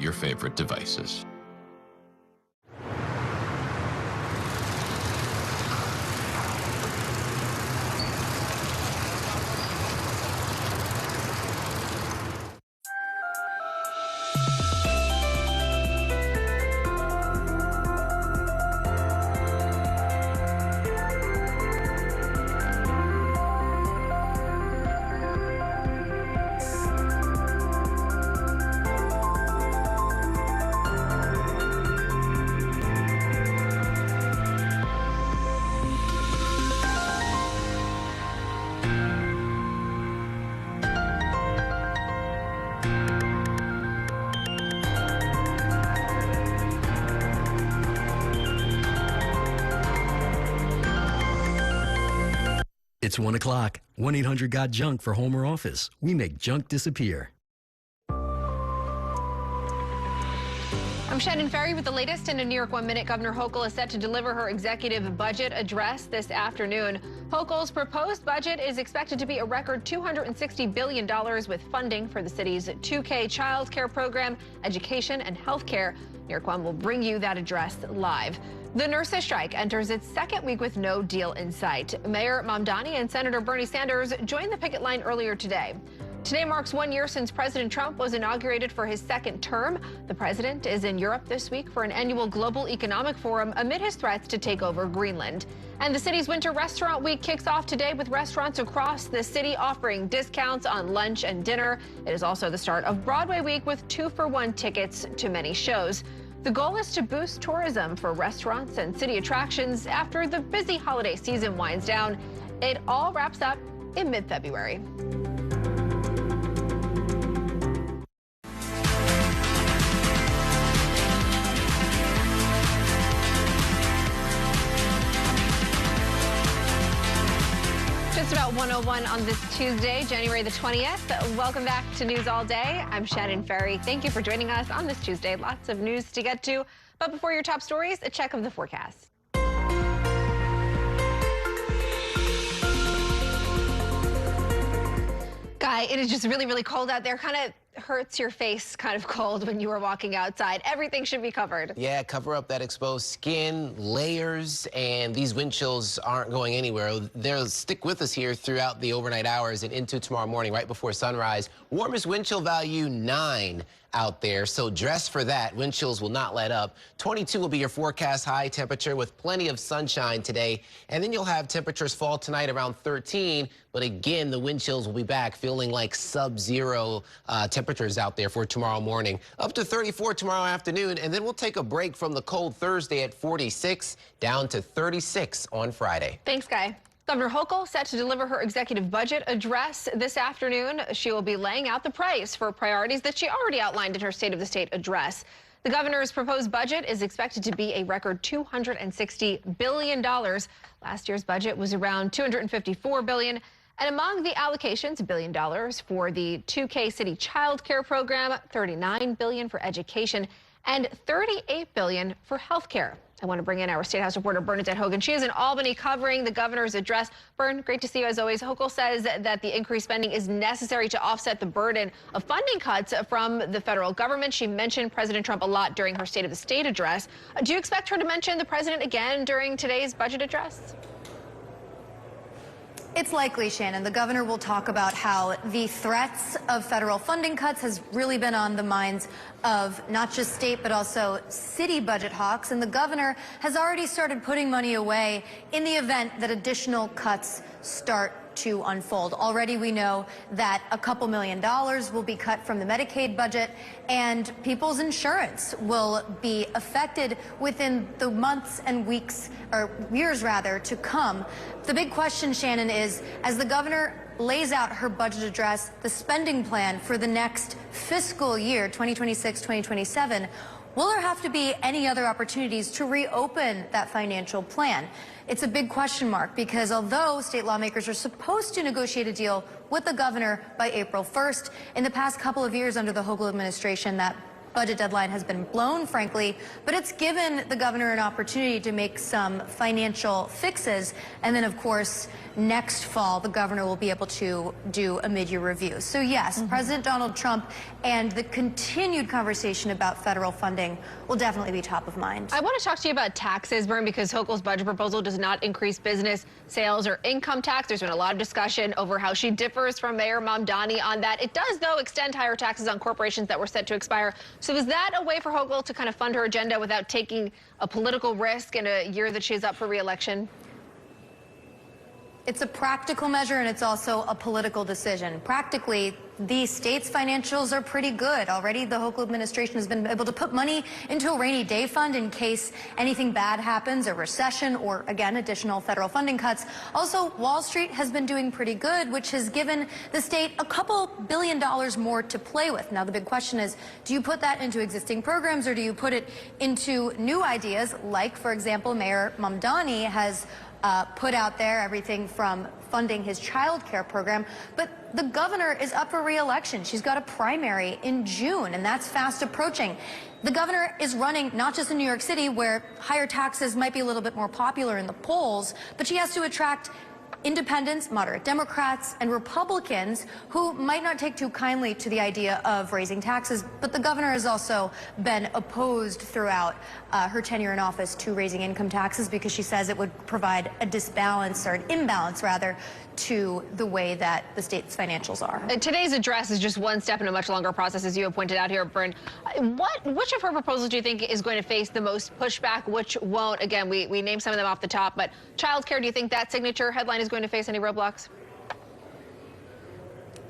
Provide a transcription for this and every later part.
your favorite devices. It's 1 o'clock. 1-800-GOT-JUNK for home or office. We make junk disappear. I'm Shannon Ferry with the latest in a New York 1 Minute. Governor Hochul is set to deliver her executive budget address this afternoon. Hochul's proposed budget is expected to be a record $260 billion with funding for the city's 2K child care program, education, and health care. New York 1 will bring you that address live. The nurses' strike enters its second week with no deal in sight. Mayor Mamdani and Senator Bernie Sanders joined the picket line earlier today. Today marks 1 year since President Trump was inaugurated for his second term. The president is in Europe this week for an annual global economic forum amid his threats to take over Greenland. And the city's Winter Restaurant Week kicks off today with restaurants across the city offering discounts on lunch and dinner. It is also the start of Broadway Week with 2-for-1 tickets to many shows. The goal is to boost tourism for restaurants and city attractions after the busy holiday season winds down. It all wraps up in mid-February. Just about 1:01 on this Tuesday, January the 20th. Welcome back to News All Day. I'm Shannon Ferry. Thank you for joining us on this Tuesday. Lots of news to get to. But before your top stories, a check of the forecast. Guy, it is just really, really cold out there. Kind of hurts your face kind of cold when you are walking outside. Everything should be covered. Yeah, cover up that exposed skin, layers, and these wind chills aren't going anywhere. They'll stick with us here throughout the overnight hours and into tomorrow morning right before sunrise. Warmest wind chill value 9 out there, so dress for that. Wind chills will not let up. 22 will be your forecast high temperature with plenty of sunshine today, and then you'll have temperatures fall tonight around 13, but again, the wind chills will be back, feeling like sub-zero temperatures out there for tomorrow morning. Up to 34 tomorrow afternoon, and then we'll take a break from the cold Thursday at 46 down to 36 on Friday. Thanks, Guy. Governor Hochul set to deliver her executive budget address this afternoon. She will be laying out the price for priorities that she already outlined in her State of the State address. The governor's proposed budget is expected to be a record $260 billion. Last year's budget was around $254 billion. And among the allocations, $1 billion for the 2K City Child Care Program, $39 billion for education, and $38 billion for health care. I want to bring in our State House reporter, Bernadette Hogan. She is in Albany covering the governor's address. Bern, great to see you as always. Hochul says that the increased spending is necessary to offset the burden of funding cuts from the federal government. She mentioned President Trump a lot during her State of the State address. Do you expect her to mention the president again during today's budget address? It's likely, Shannon. The governor will talk about how the threats of federal funding cuts has really been on the minds of not just state but also city budget hawks. And the governor has already started putting money away in the event that additional cuts start to unfold. Already we know that a couple $1 million will be cut from the Medicaid budget, and people's insurance will be affected within the months and weeks, or years rather, to come. The big question, Shannon, is as the governor lays out her budget address, the spending plan for the next fiscal year, 2026-2027, will there have to be any other opportunities to reopen that financial plan? It's a big question mark because although state lawmakers are supposed to negotiate a deal with the governor by April 1st, in the past couple of years under the Hochul administration, that budget deadline has been blown, frankly, but it's given the governor an opportunity to make some financial fixes. And then, of course, next fall, the governor will be able to do a mid-year review. So yes, President Donald Trump and the continued conversation about federal funding will definitely be top of mind. I want to talk to you about taxes, Byrne, because Hochul's budget proposal does not increase business, sales, or income tax. There's been a lot of discussion over how she differs from Mayor Mamdani on that. It does, though, extend higher taxes on corporations that were set to expire. So is that a way for Hochul to kind of fund her agenda without taking a political risk in a year that she's up for re-election? It's a practical measure, and it's also a political decision. Practically, the state's financials are pretty good. Already, the Hochul administration has been able to put money into a rainy day fund in case anything bad happens, a recession, or, again, additional federal funding cuts. Also, Wall Street has been doing pretty good, which has given the state a couple $2 billion more to play with. Now, the big question is, do you put that into existing programs, or do you put it into new ideas, like, for example, Mayor Mamdani has put out there, everything from funding his child care program. But the governor is up for re-election. She's got a primary in June, and that's fast approaching. The governor is running not just in New York City, where higher taxes might be a little bit more popular in the polls, but she has to attract independents, moderate Democrats, and Republicans who might not take too kindly to the idea of raising taxes. But the governor has also been opposed throughout her tenure in office to raising income taxes because she says it would provide a disbalance, or an imbalance rather, to the way that the state's financials are. Today's address is just one step in a much longer process, as you have pointed out here, Byrne. Which of her proposals do you think is going to face the most pushback, which won't? Again, we named some of them off the top, but childcare, do you think that signature headline is going to face any roadblocks?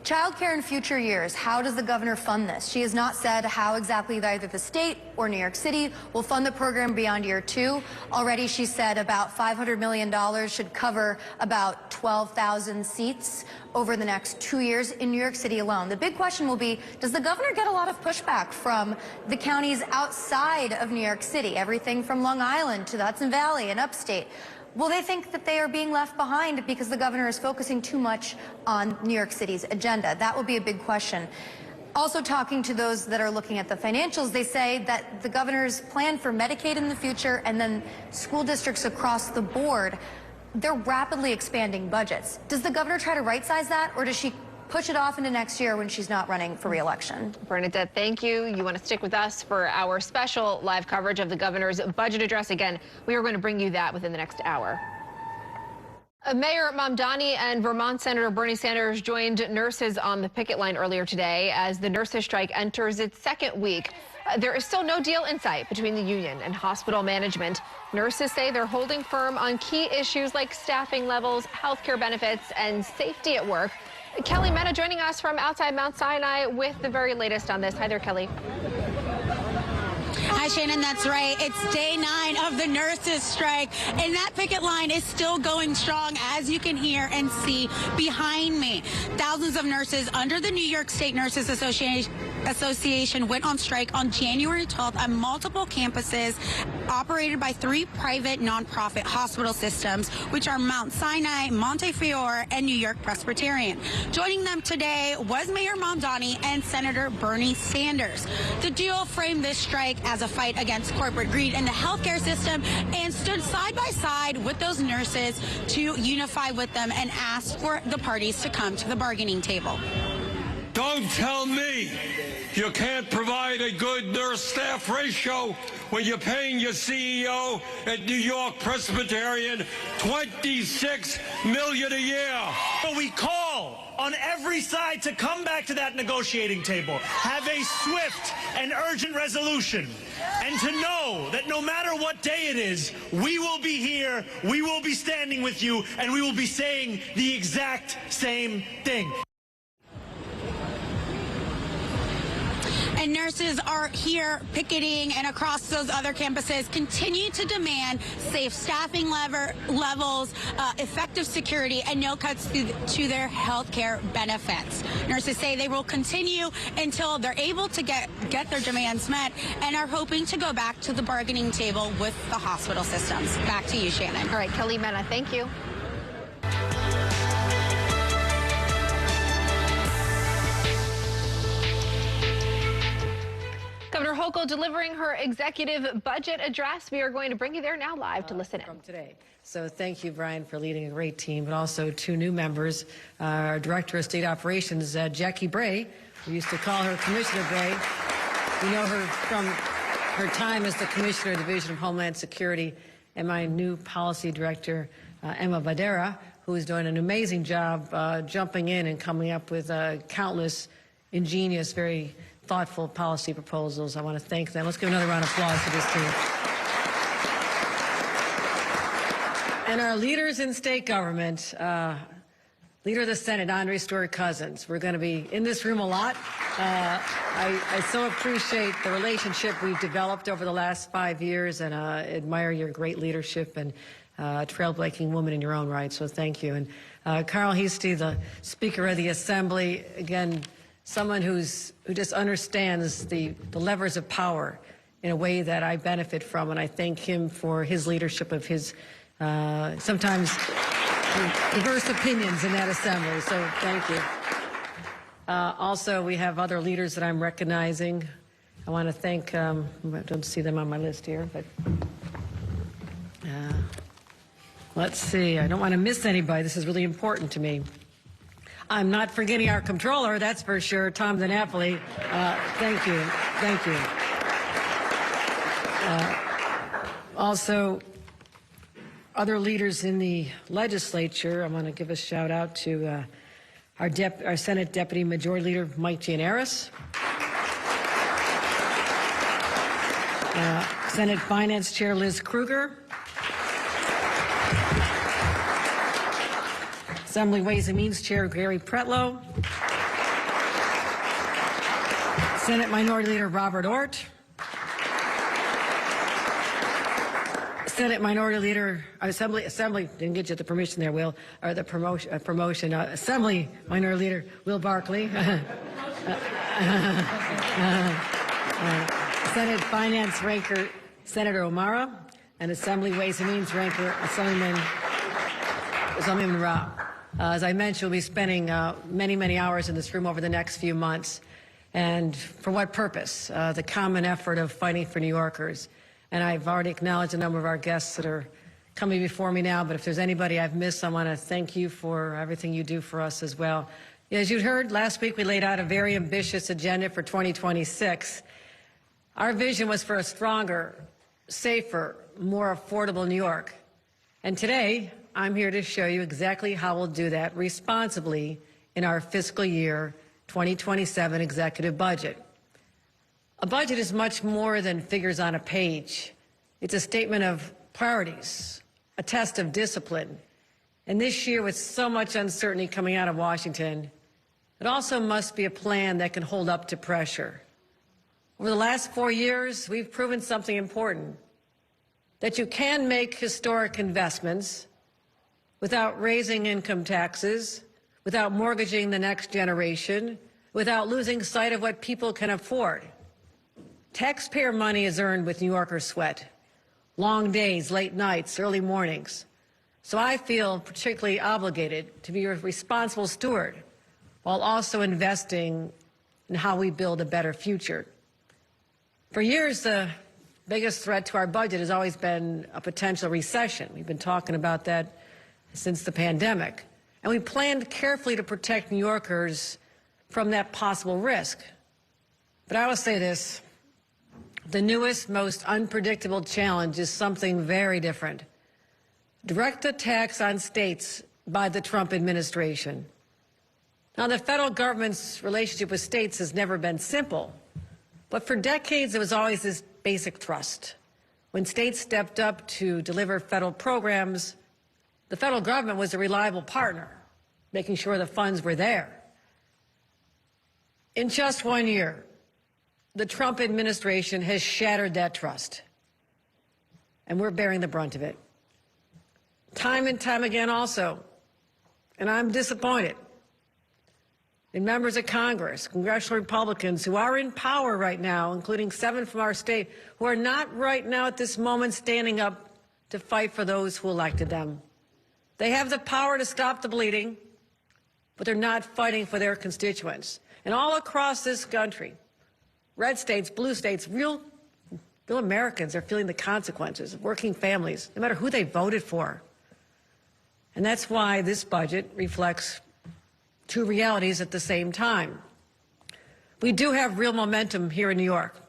Childcare in future years, how does the governor fund this? She has not said how exactly either the state or New York City will fund the program beyond year 2. Already she said about $500 million should cover about 12,000 seats over the next 2 years in New York City alone. The big question will be, does the governor get a lot of pushback from the counties outside of New York City, everything from Long Island to the Hudson Valley and upstate? Will they think that they are being left behind because the governor is focusing too much on New York City's agenda? That will be a big question. Also, talking to those that are looking at the financials, they say that the governor's plan for Medicaid in the future and then school districts across the board, they're rapidly expanding budgets. Does the governor try to right-size that, or does she push it off into next year when she's not running for re-election? Bernadette, thank you. You want to stick with us for our special live coverage of the governor's budget address. Again, we are going to bring you that within the next hour. Mayor Mamdani and Vermont Senator Bernie Sanders joined nurses on the picket line earlier today as the nurses' strike enters its second week. There is still no deal in sight between the union and hospital management. Nurses say they're holding firm on key issues like staffing levels, health care benefits, and safety at work. Kelly Mena joining us from outside Mount Sinai with the very latest on this. Hi there, Kelly. Hi, Shannon, that's right. It's day 9 of the nurses' strike, and that picket line is still going strong, as you can hear and see behind me. Thousands of nurses under the New York State Nurses Association went on strike on January 12th at multiple campuses operated by 3 private nonprofit hospital systems, which are Mount Sinai, Montefiore, and New York Presbyterian. Joining them today was Mayor Mamdani and Senator Bernie Sanders. The duo framed this strike as a fight against corporate greed in the healthcare system and stood side by side with those nurses to unify with them and ask for the parties to come to the bargaining table. Don't tell me you can't provide a good nurse-staff ratio when you're paying your CEO at New York Presbyterian $26 million a year. But we call on every side to come back to that negotiating table, have a swift and urgent resolution, and to know that no matter what day it is, we will be here, we will be standing with you, and we will be saying the exact same thing. And nurses are here picketing and across those other campuses continue to demand safe staffing levels, effective security, and no cuts to their health care benefits. Nurses say they will continue until they're able to get their demands met and are hoping to go back to the bargaining table with the hospital systems. Back to you, Shannon. All right, Kelly Mena, thank you. Governor Hochul delivering her executive budget address. We are going to bring you there now live to listen in. From today. So thank you, Brian, for leading a great team, but also two new members, our Director of State Operations, Jackie Bray. We used to call her Commissioner Bray. We know her from her time as the Commissioner of the Division of Homeland Security, and my new Policy Director, Emma Badera, who is doing an amazing job jumping in and coming up with countless ingenious, very thoughtful policy proposals. I want to thank them. Let's give another round of applause for this team. And our leaders in state government, Leader of the Senate, Andre Stewart-Cousins. We're going to be in this room a lot. I so appreciate the relationship we've developed over the last 5 years, and admire your great leadership and trailblazing woman in your own right, so thank you. And Carl Heastie, the Speaker of the Assembly, again, someone who just understands the levers of power in a way that I benefit from, and I thank him for his leadership of his sometimes diverse opinions in that assembly, so thank you. Also, we have other leaders that I'm recognizing. I want to thank, I don't see them on my list here, but let's see. I don't want to miss anybody. This is really important to me. I'm not forgetting our controller, that's for sure, Tom DiNapoli. Thank you. Thank you. Also, other leaders in the legislature, I want to give a shout out to our Senate Deputy Majority Leader Mike Gianaris, Senate Finance Chair Liz Krueger, Assembly Ways and Means Chair Gary Pretlow, Senate Minority Leader Robert Ort, Senate Minority Leader, Assembly, didn't get you the permission there, Will, or the promotion, Assembly Minority Leader Will Barkley, Senate Finance Ranker Senator O'Mara, and Assembly Ways and Means Ranker Assemblyman Rao. As I mentioned, we'll be spending many, many hours in this room over the next few months. And for what purpose? The common effort of fighting for New Yorkers. And I've already acknowledged a number of our guests that are coming before me now, but if there's anybody I've missed, I want to thank you for everything you do for us as well. As you heard, last week we laid out a very ambitious agenda for 2026. Our vision was for a stronger, safer, more affordable New York. And today, I'm here to show you exactly how we'll do that responsibly in our fiscal year 2027 executive budget. A budget is much more than figures on a page. It's a statement of priorities, a test of discipline. And this year, with so much uncertainty coming out of Washington, it also must be a plan that can hold up to pressure. Over the last 4 years, we've proven something important, that you can make historic investments without raising income taxes, without mortgaging the next generation, without losing sight of what people can afford. Taxpayer money is earned with New Yorker sweat, long days, late nights, early mornings. So I feel particularly obligated to be a responsible steward while also investing in how we build a better future. For years, the biggest threat to our budget has always been a potential recession. We've been talking about that since the pandemic. And we planned carefully to protect New Yorkers from that possible risk. But I will say this. The newest, most unpredictable challenge is something very different. Direct attacks on states by the Trump administration. Now, the federal government's relationship with states has never been simple, but for decades it was always this basic trust. When states stepped up to deliver federal programs, the federal government was a reliable partner, making sure the funds were there. In just 1 year, the Trump administration has shattered that trust, and we're bearing the brunt of it. Time and time again also, and I'm disappointed in members of Congress, congressional Republicans who are in power right now, including 7 from our state, who are not right now at this moment standing up to fight for those who elected them. They have the power to stop the bleeding, but they're not fighting for their constituents. And all across this country, red states, blue states, real Americans are feeling the consequences, working families, no matter who they voted for. And that's why this budget reflects two realities at the same time. We do have real momentum here in New York.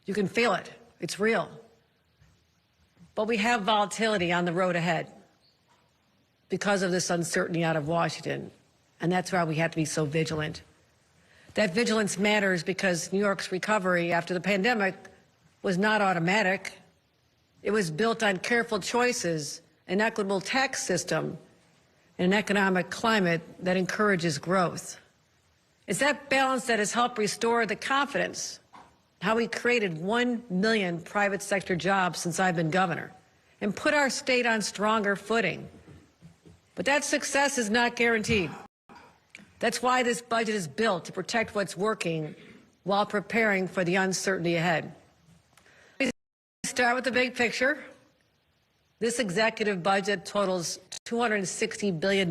You can feel it. It's real. But we have volatility on the road ahead because of this uncertainty out of Washington. And that's why we have to be so vigilant. That vigilance matters because New York's recovery after the pandemic was not automatic. It was built on careful choices, an equitable tax system, and an economic climate that encourages growth. It's that balance that has helped restore the confidence, how we created 1 million private sector jobs since I've been governor, and put our state on stronger footing. But that success is not guaranteed. That's why this budget is built to protect what's working while preparing for the uncertainty ahead. Let me start with the big picture. This executive budget totals $260 billion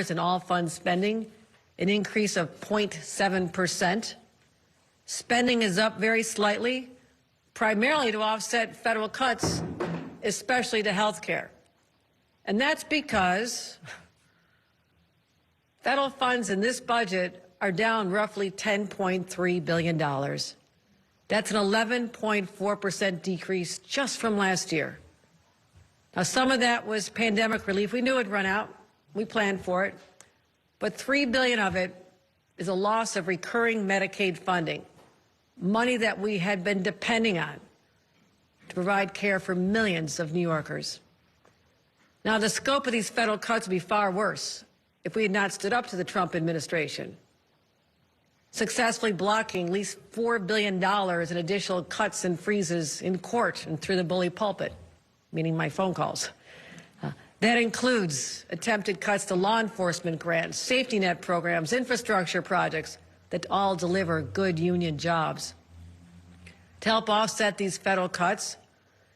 in all fund spending, an increase of 0.7%. Spending is up very slightly, primarily to offset federal cuts, especially to health care. And that's because federal funds in this budget are down roughly $10.3 billion. That's an 11.4% decrease just from last year. Now, some of that was pandemic relief. We knew it'd run out. We planned for it. But $3 billion of it is a loss of recurring Medicaid funding, money that we had been depending on to provide care for millions of New Yorkers. Now, the scope of these federal cuts would be far worse if we had not stood up to the Trump administration, successfully blocking at least $4 billion in additional cuts and freezes in court and through the bully pulpit, meaning my phone calls. That includes attempted cuts to law enforcement grants, safety net programs, infrastructure projects that all deliver good union jobs. To help offset these federal cuts,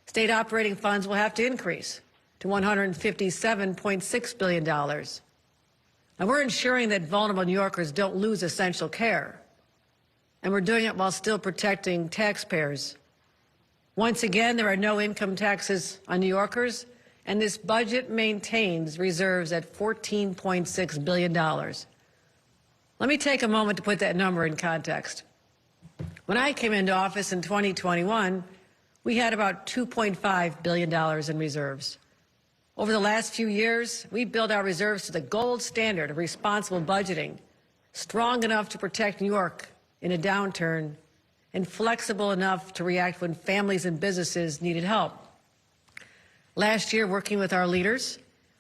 state operating funds will have to increase to $157.6 billion. Now, we're ensuring that vulnerable New Yorkers don't lose essential care, and we're doing it while still protecting taxpayers. Once again, there are no income taxes on New Yorkers, and this budget maintains reserves at $14.6 billion. Let me take a moment to put that number in context. When I came into office in 2021, we had about $2.5 billion in reserves. Over the last few years, we built our reserves to the gold standard of responsible budgeting, strong enough to protect New York in a downturn and flexible enough to react when families and businesses needed help. Last year, working with our leaders,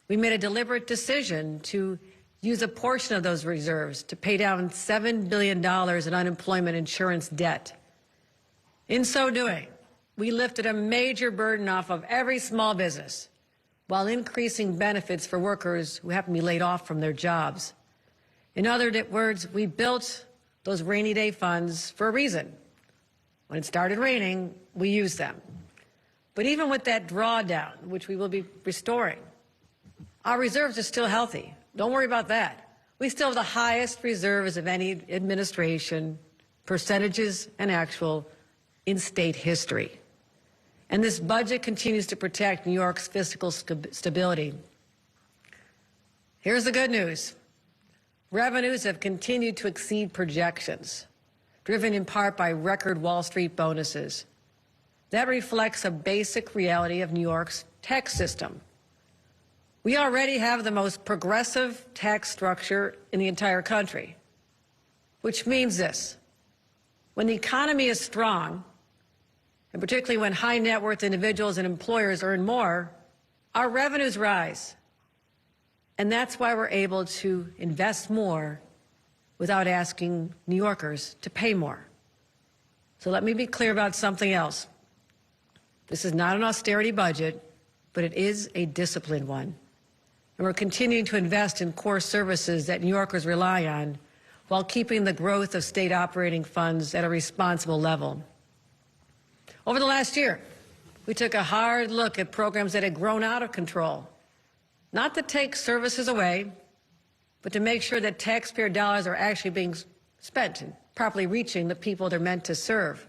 we made a deliberate decision to use a portion of those reserves to pay down $7 billion in unemployment insurance debt. In so doing, we lifted a major burden off of every small business while increasing benefits for workers who happen to be laid off from their jobs. In other words, we built those rainy day funds for a reason. When it started raining, we used them. But even with that drawdown, which we will be restoring, our reserves are still healthy. Don't worry about that. We still have the highest reserves of any administration, percentages and actual, in state history. And this budget continues to protect New York's fiscal stability. Here's the good news. Revenues have continued to exceed projections, driven in part by record Wall Street bonuses. That reflects a basic reality of New York's tax system. We already have the most progressive tax structure in the entire country, which means this. When the economy is strong, and particularly when high net worth individuals and employers earn more, our revenues rise. And that's why we're able to invest more without asking New Yorkers to pay more. So let me be clear about something else. This is not an austerity budget, but it is a disciplined one. And we're continuing to invest in core services that New Yorkers rely on while keeping the growth of state operating funds at a responsible level. Over the last year, we took a hard look at programs that had grown out of control, not to take services away, but to make sure that taxpayer dollars are actually being spent in properly reaching the people they're meant to serve.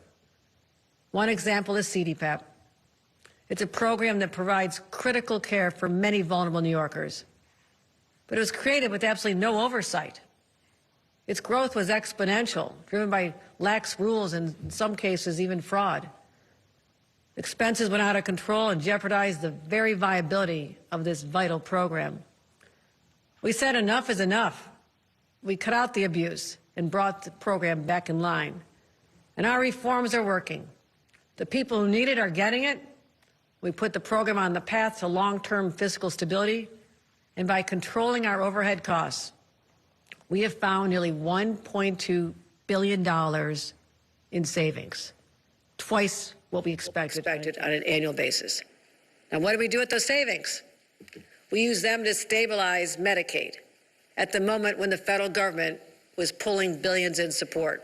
One example is CDPAP. It's a program that provides critical care for many vulnerable New Yorkers. But it was created with absolutely no oversight. Its growth was exponential, driven by lax rules and, in some cases, even fraud. Expenses went out of control and jeopardized the very viability of this vital program. We said enough is enough. We cut out the abuse and brought the program back in line. And our reforms are working. The people who need it are getting it. We put the program on the path to long-term fiscal stability. And by controlling our overhead costs, we have found nearly $1.2 billion in savings, twice what we expected on an annual basis. Now, what do we do with those savings? We use them to stabilize Medicaid at the moment when the federal government was pulling billions in support.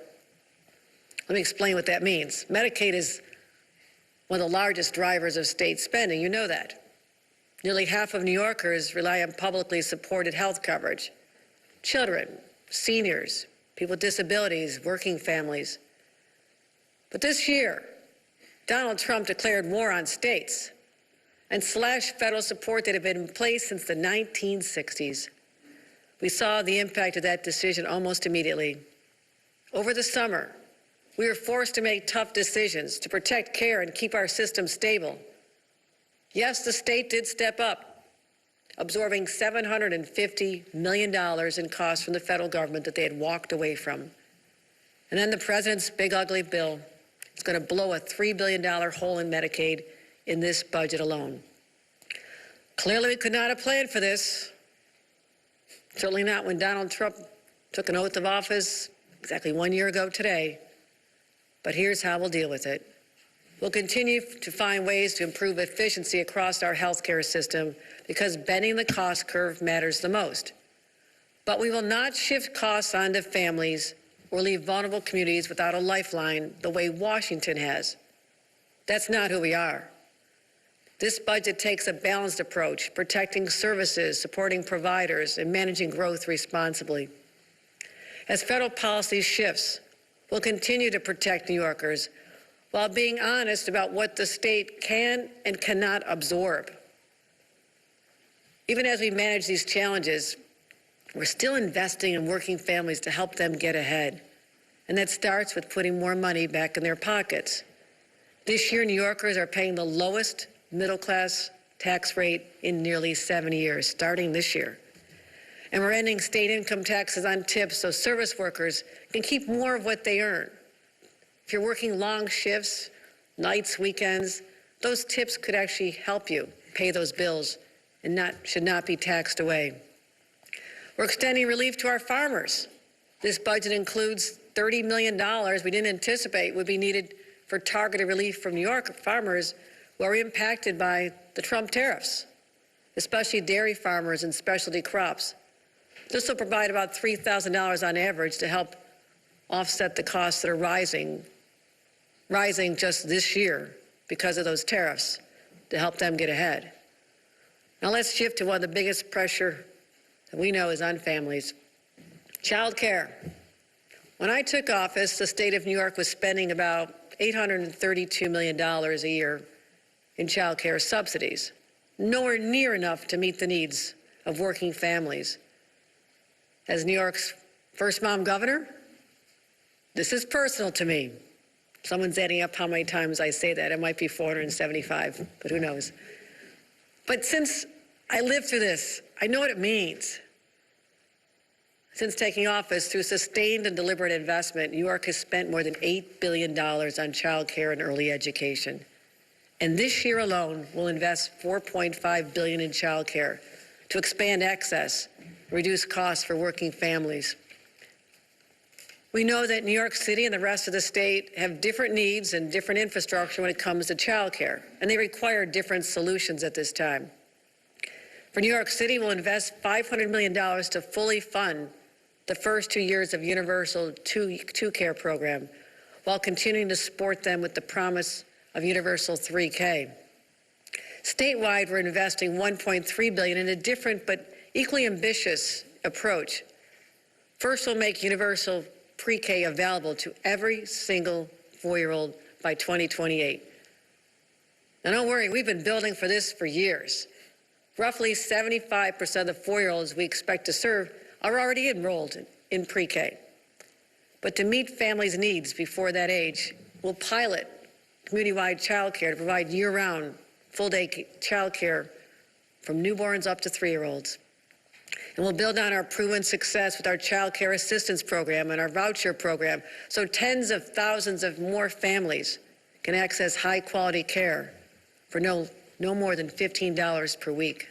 Let me explain what that means. Medicaid is one of the largest drivers of state spending. You know that. Nearly half of New Yorkers rely on publicly supported health coverage. Children, seniors, people with disabilities, working families. But this year, Donald Trump declared war on states and slashed federal support that had been in place since the 1960s. We saw the impact of that decision almost immediately. Over the summer, we were forced to make tough decisions to protect care and keep our system stable. Yes, the state did step up, absorbing $750 million in costs from the federal government that they had walked away from. And then the president's big ugly bill is going to blow a $3 billion hole in Medicaid in this budget alone. Clearly, we could not have planned for this. Certainly not when Donald Trump took an oath of office exactly 1 year ago today. But here's how we'll deal with it. We'll continue to find ways to improve efficiency across our healthcare system because bending the cost curve matters the most. But we will not shift costs onto families or leave vulnerable communities without a lifeline the way Washington has. That's not who we are. This budget takes a balanced approach, protecting services, supporting providers, and managing growth responsibly. As federal policy shifts, we'll continue to protect New Yorkers while being honest about what the state can and cannot absorb. Even as we manage these challenges, we're still investing in working families to help them get ahead. And that starts with putting more money back in their pockets. This year, New Yorkers are paying the lowest middle-class tax rate in nearly 7 years, starting this year. And we're ending state income taxes on tips so service workers can keep more of what they earn. If you're working long shifts, nights, weekends, those tips could actually help you pay those bills and should not be taxed away. We're extending relief to our farmers. This budget includes $30 million we didn't anticipate would be needed for targeted relief from New York farmers who are impacted by the Trump tariffs, especially dairy farmers and specialty crops. This will provide about $3,000 on average to help offset the costs that are rising just this year because of those tariffs to help them get ahead. Now let's shift to one of the biggest pressure that we know is on families. Child care. When I took office, the state of New York was spending about $832 million a year in child care subsidies, nowhere near enough to meet the needs of working families. As New York's first mom governor, this is personal to me. Someone's adding up how many times I say that. It might be 475, but who knows. But since I lived through this, I know what it means. Since taking office, through sustained and deliberate investment, New York has spent more than $8 billion on child care and early education. And this year alone, we'll invest $4.5 billion in child care to expand access, reduce costs for working families. We know that New York City and the rest of the state have different needs and different infrastructure when it comes to child care, and they require different solutions at this time. For New York City, we'll invest $500 million to fully fund the first 2 years of Universal two-care program, while continuing to support them with the promise of Universal 3K. Statewide, we're investing $1.3 billion in a different but equally ambitious approach. First, we'll make Universal pre-K available to every single 4-year-old by 2028. Now, don't worry, we've been building for this for years. Roughly 75% of the 4-year-olds we expect to serve are already enrolled in pre-K. But to meet families' needs before that age, we'll pilot community-wide child care to provide year-round, full-day child care from newborns up to 3-year-olds. And we'll build on our proven success with our child care assistance program and our voucher program, so tens of thousands of more families can access high-quality care for no more than $15 per week.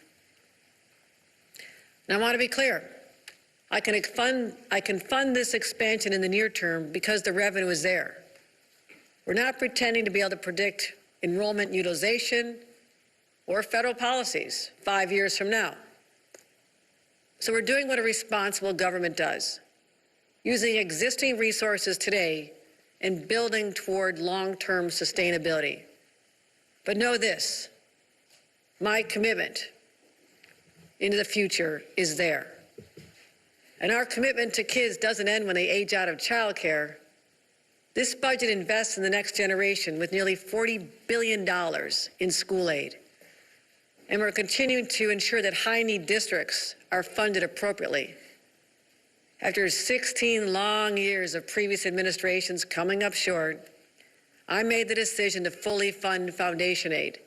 Now, I want to be clear. I can fund this expansion in the near term because the revenue is there. We're not pretending to be able to predict enrollment utilization or federal policies 5 years from now. So we're doing what a responsible government does, using existing resources today and building toward long-term sustainability. But know this, my commitment into the future is there. And our commitment to kids doesn't end when they age out of childcare. This budget invests in the next generation with nearly $40 billion in school aid. And we're continuing to ensure that high-need districts are funded appropriately. After 16 long years of previous administrations coming up short, I made the decision to fully fund foundation aid,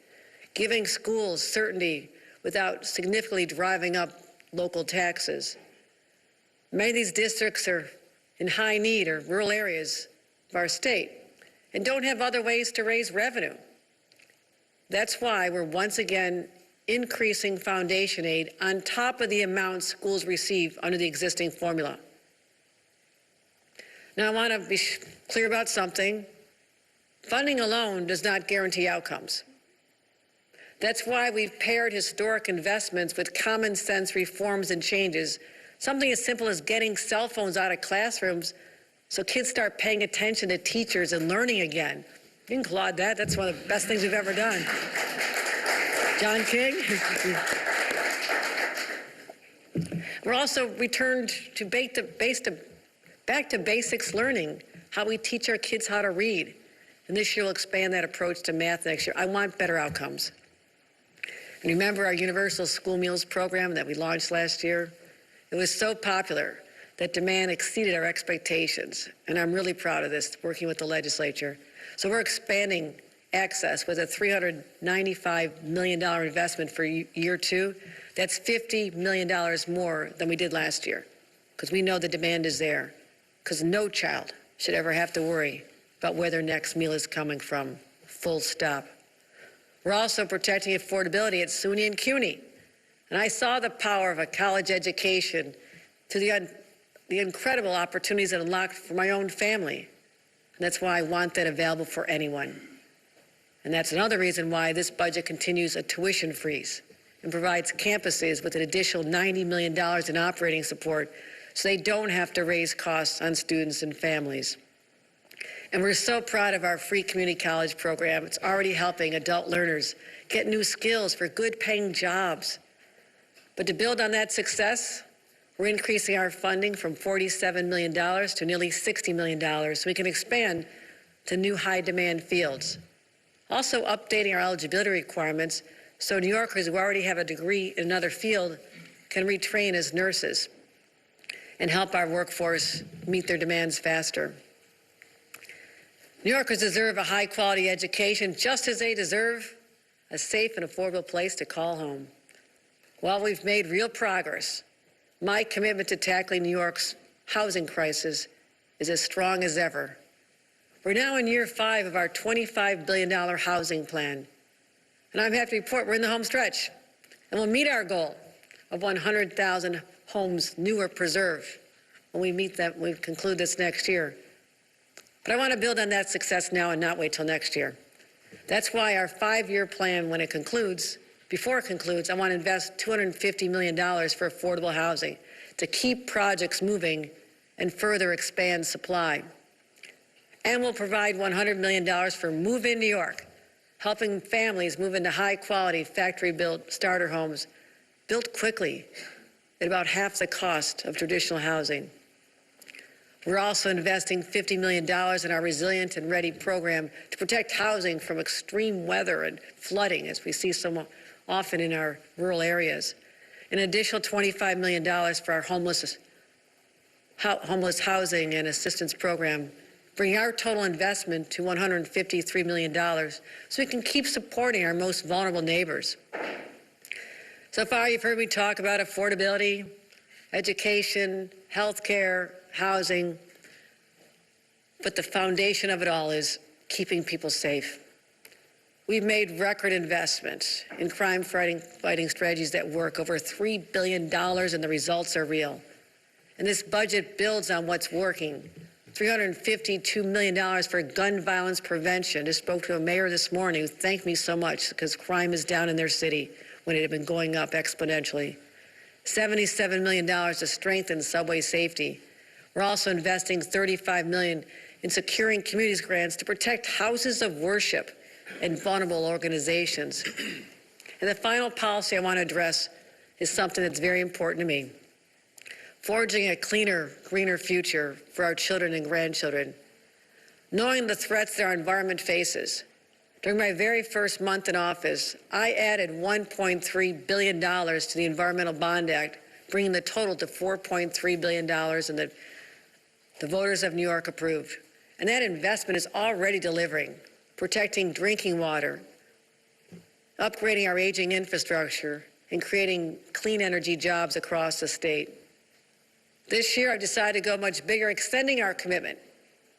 giving schools certainty without significantly driving up local taxes. Many of these districts are in high need or rural areas of our state and don't have other ways to raise revenue. That's why we're once again increasing foundation aid on top of the amount schools receive under the existing formula. Now, I want to be clear about something. Funding alone does not guarantee outcomes. That's why we've paired historic investments with common sense reforms and changes. Something as simple as getting cell phones out of classrooms so kids start paying attention to teachers and learning again. You can applaud that. That's one of the best things we've ever done. John King. We're also returned to back to basics learning, how we teach our kids how to read. And this year we'll expand that approach to math next year. I want better outcomes. And remember our universal school meals program that we launched last year? It was so popular that demand exceeded our expectations. And I'm really proud of this, working with the legislature. So we're expanding access with a $395 million investment for year 2. That's $50 million more than we did last year, because we know the demand is there, because no child should ever have to worry about where their next meal is coming from, full stop. We're also protecting affordability at SUNY and CUNY. And I saw the power of a college education to the incredible opportunities it unlocked for my own family. And that's why I want that available for anyone. And that's another reason why this budget continues a tuition freeze and provides campuses with an additional $90 million in operating support so they don't have to raise costs on students and families. And we're so proud of our free community college program. It's already helping adult learners get new skills for good-paying jobs. But to build on that success, we're increasing our funding from $47 million to nearly $60 million so we can expand to new high-demand fields. Also updating our eligibility requirements so New Yorkers who already have a degree in another field can retrain as nurses and help our workforce meet their demands faster. New Yorkers deserve a high-quality education just as they deserve a safe and affordable place to call home. While we've made real progress, my commitment to tackling New York's housing crisis is as strong as ever. We're now in year 5 of our $25 billion housing plan. And I'm happy to report we're in the home stretch. And we'll meet our goal of 100,000 homes new or preserved when we conclude this next year. But I want to build on that success now and not wait till next year. That's why our 5-year plan, before it concludes, I want to invest $250 million for affordable housing to keep projects moving and further expand supply. And we'll provide $100 million for Move in New York, helping families move into high-quality factory-built starter homes built quickly at about half the cost of traditional housing. We're also investing $50 million in our Resilient and Ready program to protect housing from extreme weather and flooding, as we see so often in our rural areas. An additional $25 million for our homeless housing and assistance program, bringing our total investment to $153 million so we can keep supporting our most vulnerable neighbors. So far, you've heard me talk about affordability, education, health care, housing, but the foundation of it all is keeping people safe. We've made record investments in crime-fighting strategies that work, over $3 billion, and the results are real. And this budget builds on what's working. $352 million for gun violence prevention. Just spoke to a mayor this morning who thanked me so much because crime is down in their city when it had been going up exponentially. $77 million to strengthen subway safety. We're also investing $35 million in securing communities grants to protect houses of worship and vulnerable organizations. And the final policy I want to address is something that's very important to me. Forging a cleaner, greener future for our children and grandchildren. Knowing the threats that our environment faces, during my very first month in office, I added $1.3 billion to the Environmental Bond Act, bringing the total to $4.3 billion, and the voters of New York approved. And that investment is already delivering, protecting drinking water, upgrading our aging infrastructure, and creating clean energy jobs across the state. This year, I've decided to go much bigger, extending our commitment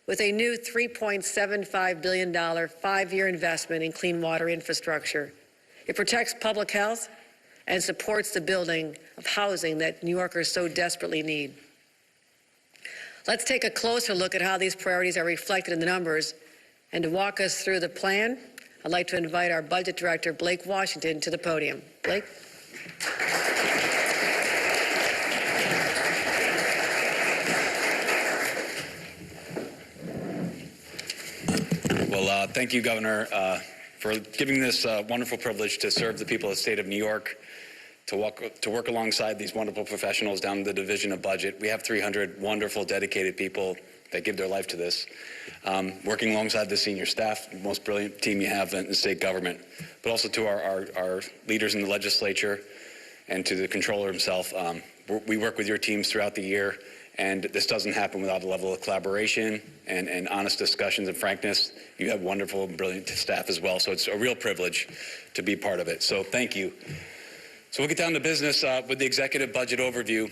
with a new $3.75 billion 5-year investment in clean water infrastructure. It protects public health and supports the building of housing that New Yorkers so desperately need. Let's take a closer look at how these priorities are reflected in the numbers. And to walk us through the plan, I'd like to invite our Budget Director, Blake Washington, to the podium. Blake? Well, thank you, Governor, for giving this wonderful privilege to serve the people of the state of New York, to work alongside these wonderful professionals down in the Division of Budget. We have 300 wonderful, dedicated people that give their life to this, working alongside the senior staff, the most brilliant team you have in the state government, but also to our leaders in the legislature and to the controller himself. We work with your teams throughout the year, and this doesn't happen without a level of collaboration and honest discussions and frankness. You have wonderful and brilliant staff as well, so it's a real privilege to be part of it. So thank you. So we'll get down to business with the executive budget overview.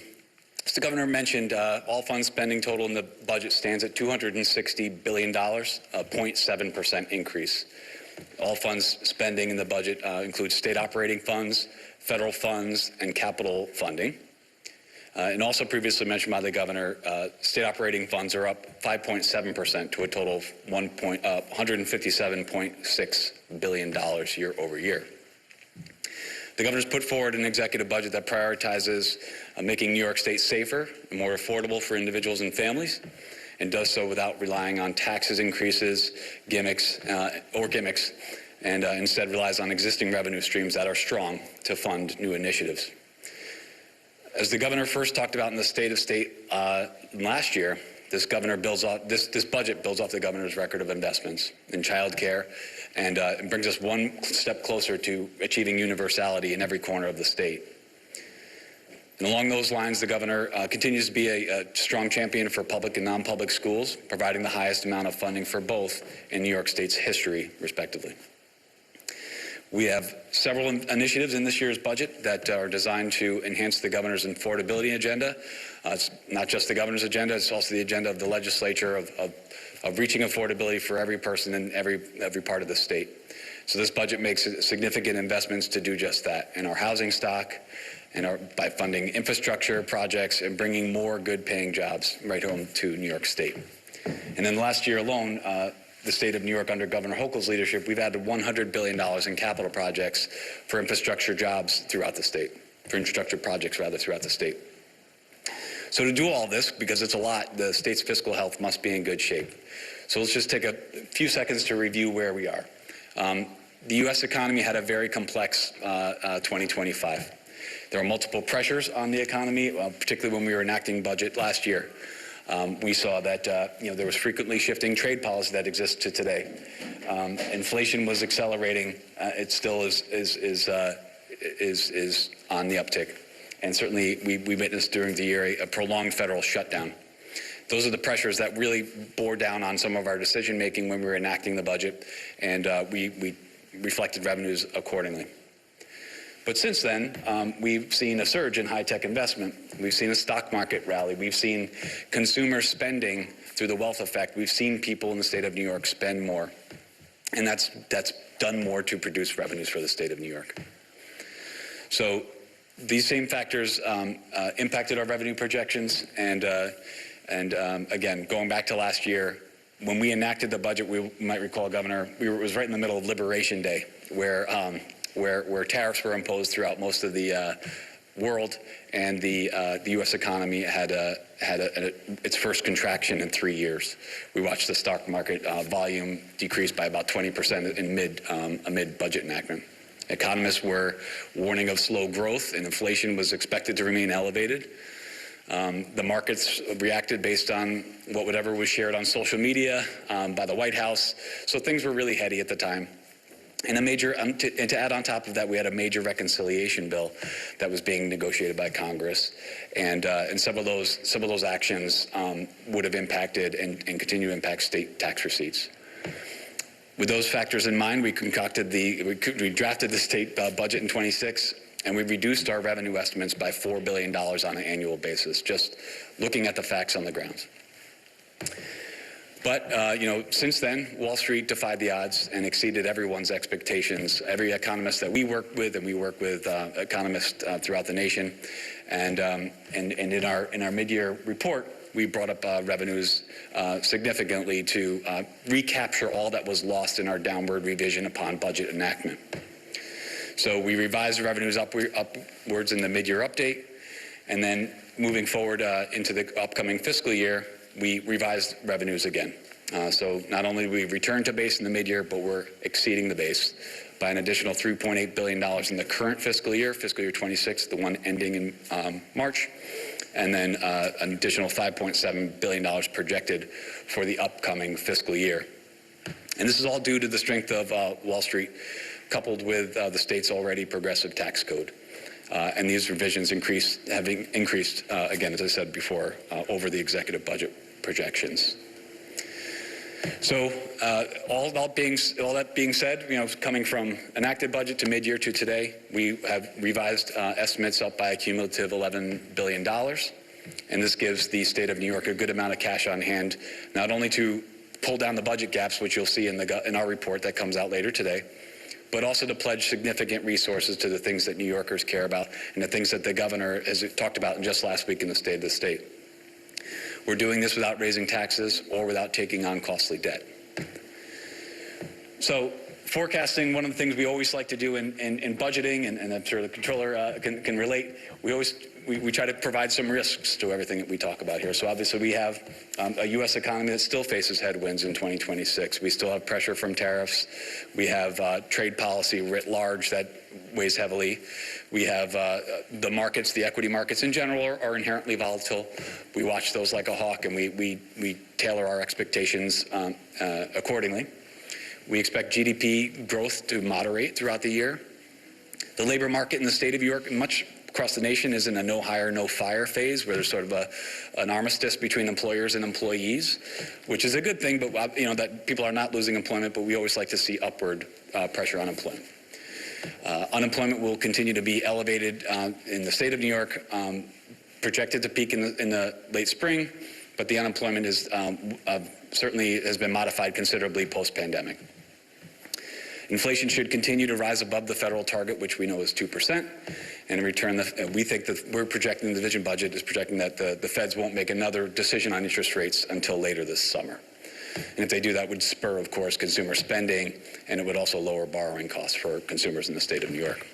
As the governor mentioned, all fund spending total in the budget stands at $260 billion, a 0.7% increase. All funds spending in the budget includes state operating funds, federal funds, and capital funding. And also previously mentioned by the governor, state operating funds are up 5.7% to a total of $157.6 billion year over year. The governor's put forward an executive budget that prioritizes making New York State safer and more affordable for individuals and families, and does so without relying on taxes increases, gimmicks, and instead relies on existing revenue streams that are strong to fund new initiatives. As the governor first talked about in the State of State last year, this budget builds off the governor's record of investments in child care, and it brings us one step closer to achieving universality in every corner of the state. And along those lines, the governor continues to be a strong champion for public and non-public schools, providing the highest amount of funding for both in New York State's history, respectively. We have several initiatives in this year's budget that are designed to enhance the governor's affordability agenda. It's not just the governor's agenda, it's also the agenda of the legislature of reaching affordability for every person in every part of the state. So this budget makes significant investments to do just that in our housing stock, and by funding infrastructure projects and bringing more good-paying jobs right home to New York State. And in the last year alone, the state of New York, under Governor Hochul's leadership, we've added $100 billion in capital projects for infrastructure jobs throughout the state, for infrastructure projects rather throughout the state. So to do all this, because it's a lot, the state's fiscal health must be in good shape. So let's just take a few seconds to review where we are. The U.S. economy had a very complex 2025. There are multiple pressures on the economy, particularly when we were enacting budget last year. We saw that there was frequently shifting trade policy that exists to today. Inflation was accelerating. It still is on the uptick. And certainly we witnessed during the year a prolonged federal shutdown. Those are the pressures that really bore down on some of our decision making when we were enacting the budget, and we reflected revenues accordingly. But since then, we've seen a surge in high-tech investment. We've seen a stock market rally. We've seen consumer spending through the wealth effect. We've seen people in the state of New York spend more. And that's done more to produce revenues for the state of New York. So these same factors impacted our revenue projections. And again, going back to last year, when we enacted the budget, we might recall, Governor, it was right in the middle of Liberation Day, where tariffs were imposed throughout most of the world, and the U.S. economy had its first contraction in 3 years. We watched the stock market volume decrease by about 20% amid budget enactment. Economists were warning of slow growth, and inflation was expected to remain elevated. The markets reacted based on whatever was shared on social media by the White House. So things were really heady at the time. And to add on top of that, we had a major reconciliation bill that was being negotiated by Congress, and some of those actions would have impacted and continue to impact state tax receipts. With those factors in mind, we drafted the state budget in 26, and we reduced our revenue estimates by $4 billion on an annual basis, just looking at the facts on the ground. But, since then, Wall Street defied the odds and exceeded everyone's expectations. Every economist that we work with, and we work with economists throughout the nation, and in our mid-year report, we brought up revenues significantly to recapture all that was lost in our downward revision upon budget enactment. So we revised revenues upwards in the mid-year update, and then moving forward into the upcoming fiscal year, we revised revenues again. So not only did we return to base in the mid-year, but we're exceeding the base by an additional $3.8 billion in the current fiscal year 26, the one ending in March, and then an additional $5.7 billion projected for the upcoming fiscal year. And this is all due to the strength of Wall Street, coupled with the state's already progressive tax code. And these revisions have increased, again, as I said before, over the executive budget projections. So all that being said, coming from enacted budget to mid-year to today, we have revised estimates up by a cumulative $11 billion. And this gives the state of New York a good amount of cash on hand, not only to pull down the budget gaps, which you'll see in our report that comes out later today, but also to pledge significant resources to the things that New Yorkers care about and the things that the governor has talked about just last week in the State of the State. We're doing this without raising taxes or without taking on costly debt. So forecasting, one of the things we always like to do in budgeting, and I'm sure the controller can relate, we try to provide some risks to everything that we talk about here. So obviously we have a U.S. economy that still faces headwinds in 2026. We still have pressure from tariffs. We have trade policy writ large that weighs heavily. We have the markets, the equity markets in general are inherently volatile. We watch those like a hawk, and we tailor our expectations accordingly. We expect GDP growth to moderate throughout the year. The labor market in the state of New York, much across the nation, is in a no hire, no fire phase, where there's sort of an armistice between employers and employees, which is a good thing, but that people are not losing employment, but we always like to see upward pressure on employment. Unemployment will continue to be elevated in the state of New York, projected to peak in the late spring, but the unemployment is certainly has been modified considerably post-pandemic. Inflation should continue to rise above the federal target, which we know is 2%. And in return, we think that we're projecting, the vision budget is projecting that the feds won't make another decision on interest rates until later this summer. And if they do, that would spur, of course, consumer spending, and it would also lower borrowing costs for consumers in the state of New York.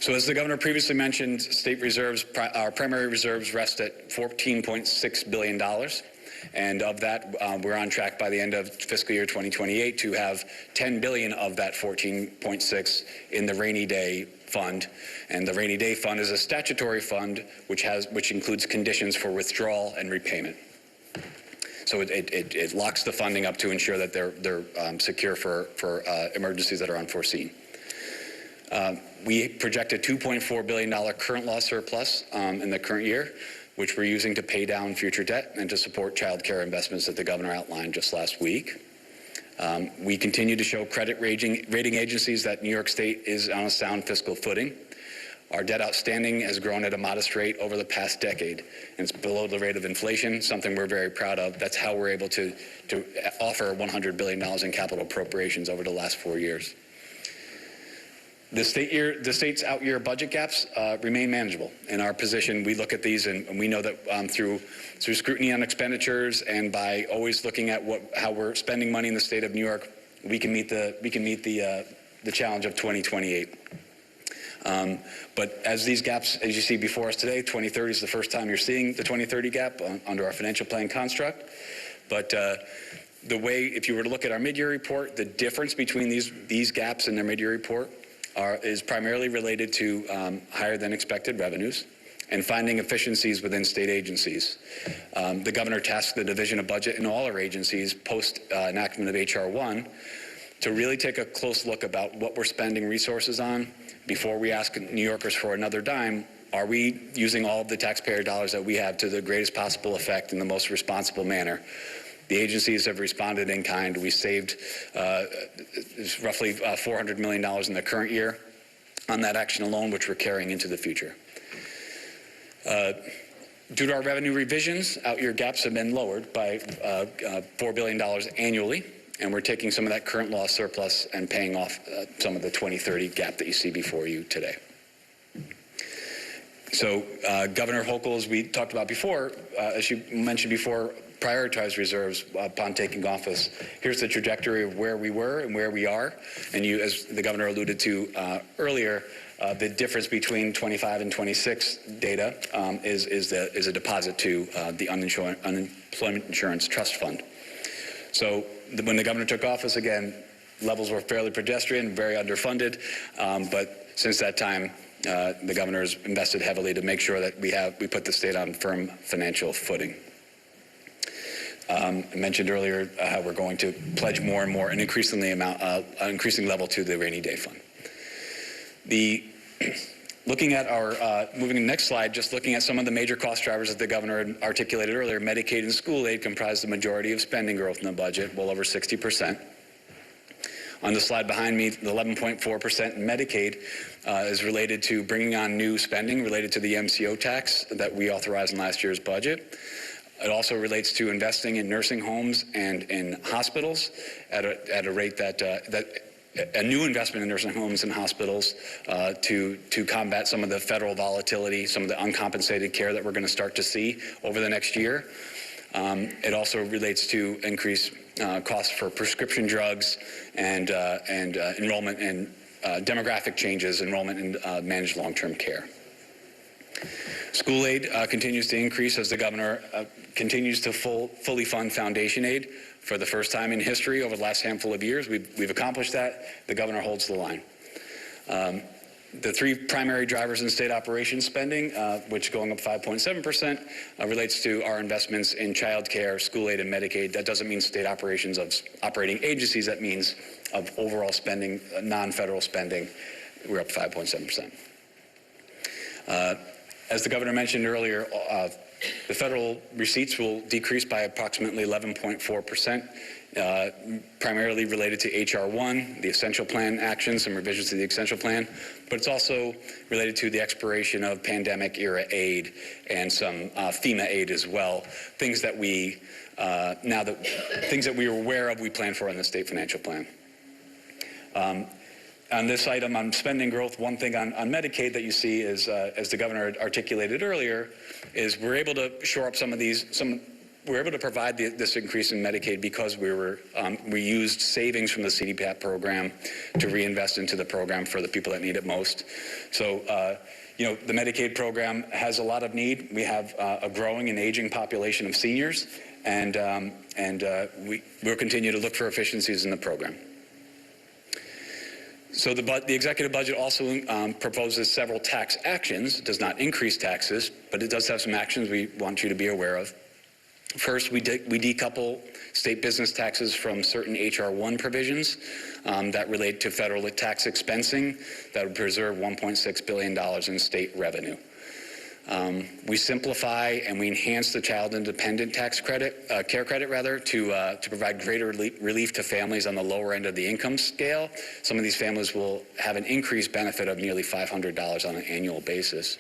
So as the governor previously mentioned, state reserves, our primary reserves rest at $14.6 billion. And of that, we're on track by the end of fiscal year 2028 to have $10 billion of that 14.6 in the rainy day fund. And the rainy day fund is a statutory fund which includes conditions for withdrawal and repayment. So it locks the funding up to ensure that they're secure for emergencies that are unforeseen. We project a $2.4 billion current law surplus in the current year, which we're using to pay down future debt and to support child care investments that the governor outlined just last week. We continue to show credit rating agencies that New York State is on a sound fiscal footing. Our debt outstanding has grown at a modest rate over the past decade, and it's below the rate of inflation, something we're very proud of. That's how we're able to offer $100 billion in capital appropriations over the last 4 years. The state's out-year budget gaps remain manageable. In our position, we look at these and we know that through scrutiny on expenditures and by always looking at how we're spending money in the state of New York, we can meet the challenge of 2028. But as these gaps, as you see before us today, 2030 is the first time you're seeing the 2030 gap under our financial plan construct. But the way, if you were to look at our mid-year report, the difference between these gaps in their mid-year report is primarily related to higher than expected revenues and finding efficiencies within state agencies. The governor tasked the Division of Budget in all our agencies post enactment of H.R. 1 to really take a close look about what we're spending resources on. Before we ask New Yorkers for another dime, are we using all of the taxpayer dollars that we have to the greatest possible effect in the most responsible manner? The agencies have responded in kind. We saved roughly $400 million in the current year on that action alone, which we're carrying into the future. Due to our revenue revisions, out-year gaps have been lowered by $4 billion annually, and we're taking some of that current law surplus and paying off some of the 2030 gap that you see before you today. So Governor Hochul, as we talked about before, as you mentioned before, prioritized reserves upon taking office. Here's the trajectory of where we were and where we are. And you, as the governor alluded to earlier, the difference between 25 and 26 data is a deposit to the Unemployment Insurance Trust Fund. So when the governor took office, again, levels were fairly pedestrian, very underfunded, but since that time, the governor has invested heavily to make sure that we put the state on firm financial footing. I mentioned earlier how we're going to pledge more and more, an increasing level to the rainy day fund. Looking at our, moving to the next slide, just looking at some of the major cost drivers that the governor articulated earlier, Medicaid and school aid comprise the majority of spending growth in the budget, well over 60%. On the slide behind me, the 11.4% in Medicaid is related to bringing on new spending related to the MCO tax that we authorized in last year's budget. It also relates to investing in nursing homes and in hospitals at a rate that a new investment in nursing homes and hospitals to combat some of the federal volatility, some of the uncompensated care that we're going to start to see over the next year. It also relates to increased costs for prescription drugs and enrollment in demographic changes, enrollment in managed long-term care. School aid continues to increase as the governor continues to fully fund foundation aid. For the first time in history over the last handful of years, we've accomplished that. The governor holds the line. The three primary drivers in state operations spending, which going up 5.7%, relates to our investments in child care, school aid, and Medicaid. That doesn't mean state operations of operating agencies. That means of overall spending, non-federal spending. We're up 5.7%. As the governor mentioned earlier, the federal receipts will decrease by approximately 11.4%, primarily related to H.R. 1, the Essential Plan actions and revisions to the Essential Plan, but it's also related to the expiration of pandemic-era aid and some FEMA aid as well, things that we things that we were aware of, we plan for in the state financial plan. On this item on spending growth, one thing on Medicaid that you see is, as the governor articulated earlier, is we're able to shore up some of these, we're able to provide this increase in Medicaid because we used savings from the CDPAP program to reinvest into the program for the people that need it most. So, the Medicaid program has a lot of need. We have a growing and aging population of seniors, we'll continue to look for efficiencies in the program. So the executive budget also proposes several tax actions. It does not increase taxes, but it does have some actions we want you to be aware of. First, we decouple state business taxes from certain H.R. 1 provisions that relate to federal tax expensing that would preserve $1.6 billion in state revenue. We simplify and we enhance the child independent tax credit, care credit rather, to provide greater relief to families on the lower end of the income scale. Some of these families will have an increased benefit of nearly $500 on an annual basis.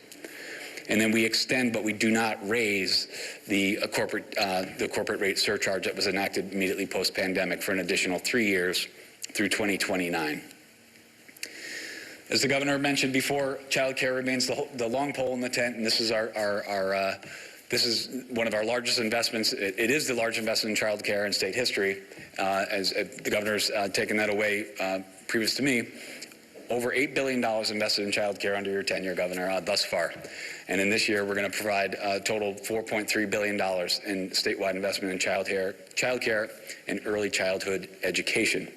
And then we extend, but we do not raise the corporate rate surcharge that was enacted immediately post-pandemic for an additional 3 years through 2029. As the governor mentioned before, child care remains the long pole in the tent, and this is this is one of our largest investments. It is the largest investment in child care in state history, as the governor's taken that away previous to me. Over $8 billion invested in child care under your tenure, Governor, thus far. And in this year, we're going to provide a total $4.3 billion in statewide investment in child care and early childhood education.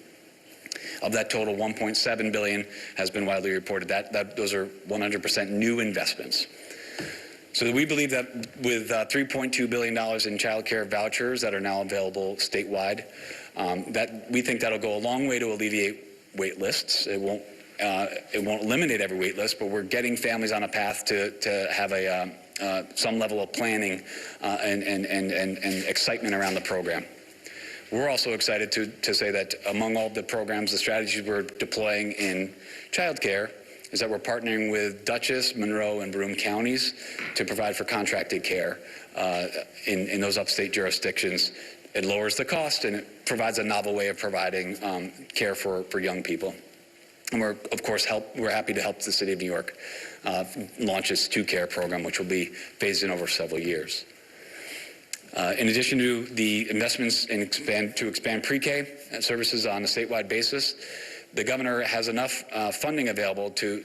Of that total, $1.7 billion has been widely reported. Those are 100% new investments. So we believe that with $3.2 billion in child care vouchers that are now available statewide, that we think that'll go a long way to alleviate wait lists. It won't eliminate every wait list, but we're getting families on a path to have some level of planning and excitement around the program. We're also excited to say that among all the programs, the strategies we're deploying in child care is that we're partnering with Dutchess, Monroe, and Broome counties to provide for contracted care in those upstate jurisdictions. It lowers the cost and it provides a novel way of providing care for young people. And we're, of course, we're happy to help the city of New York launch its 2Care program, which will be phased in over several years. In addition to the investments to expand pre-K services on a statewide basis, the governor has enough funding available to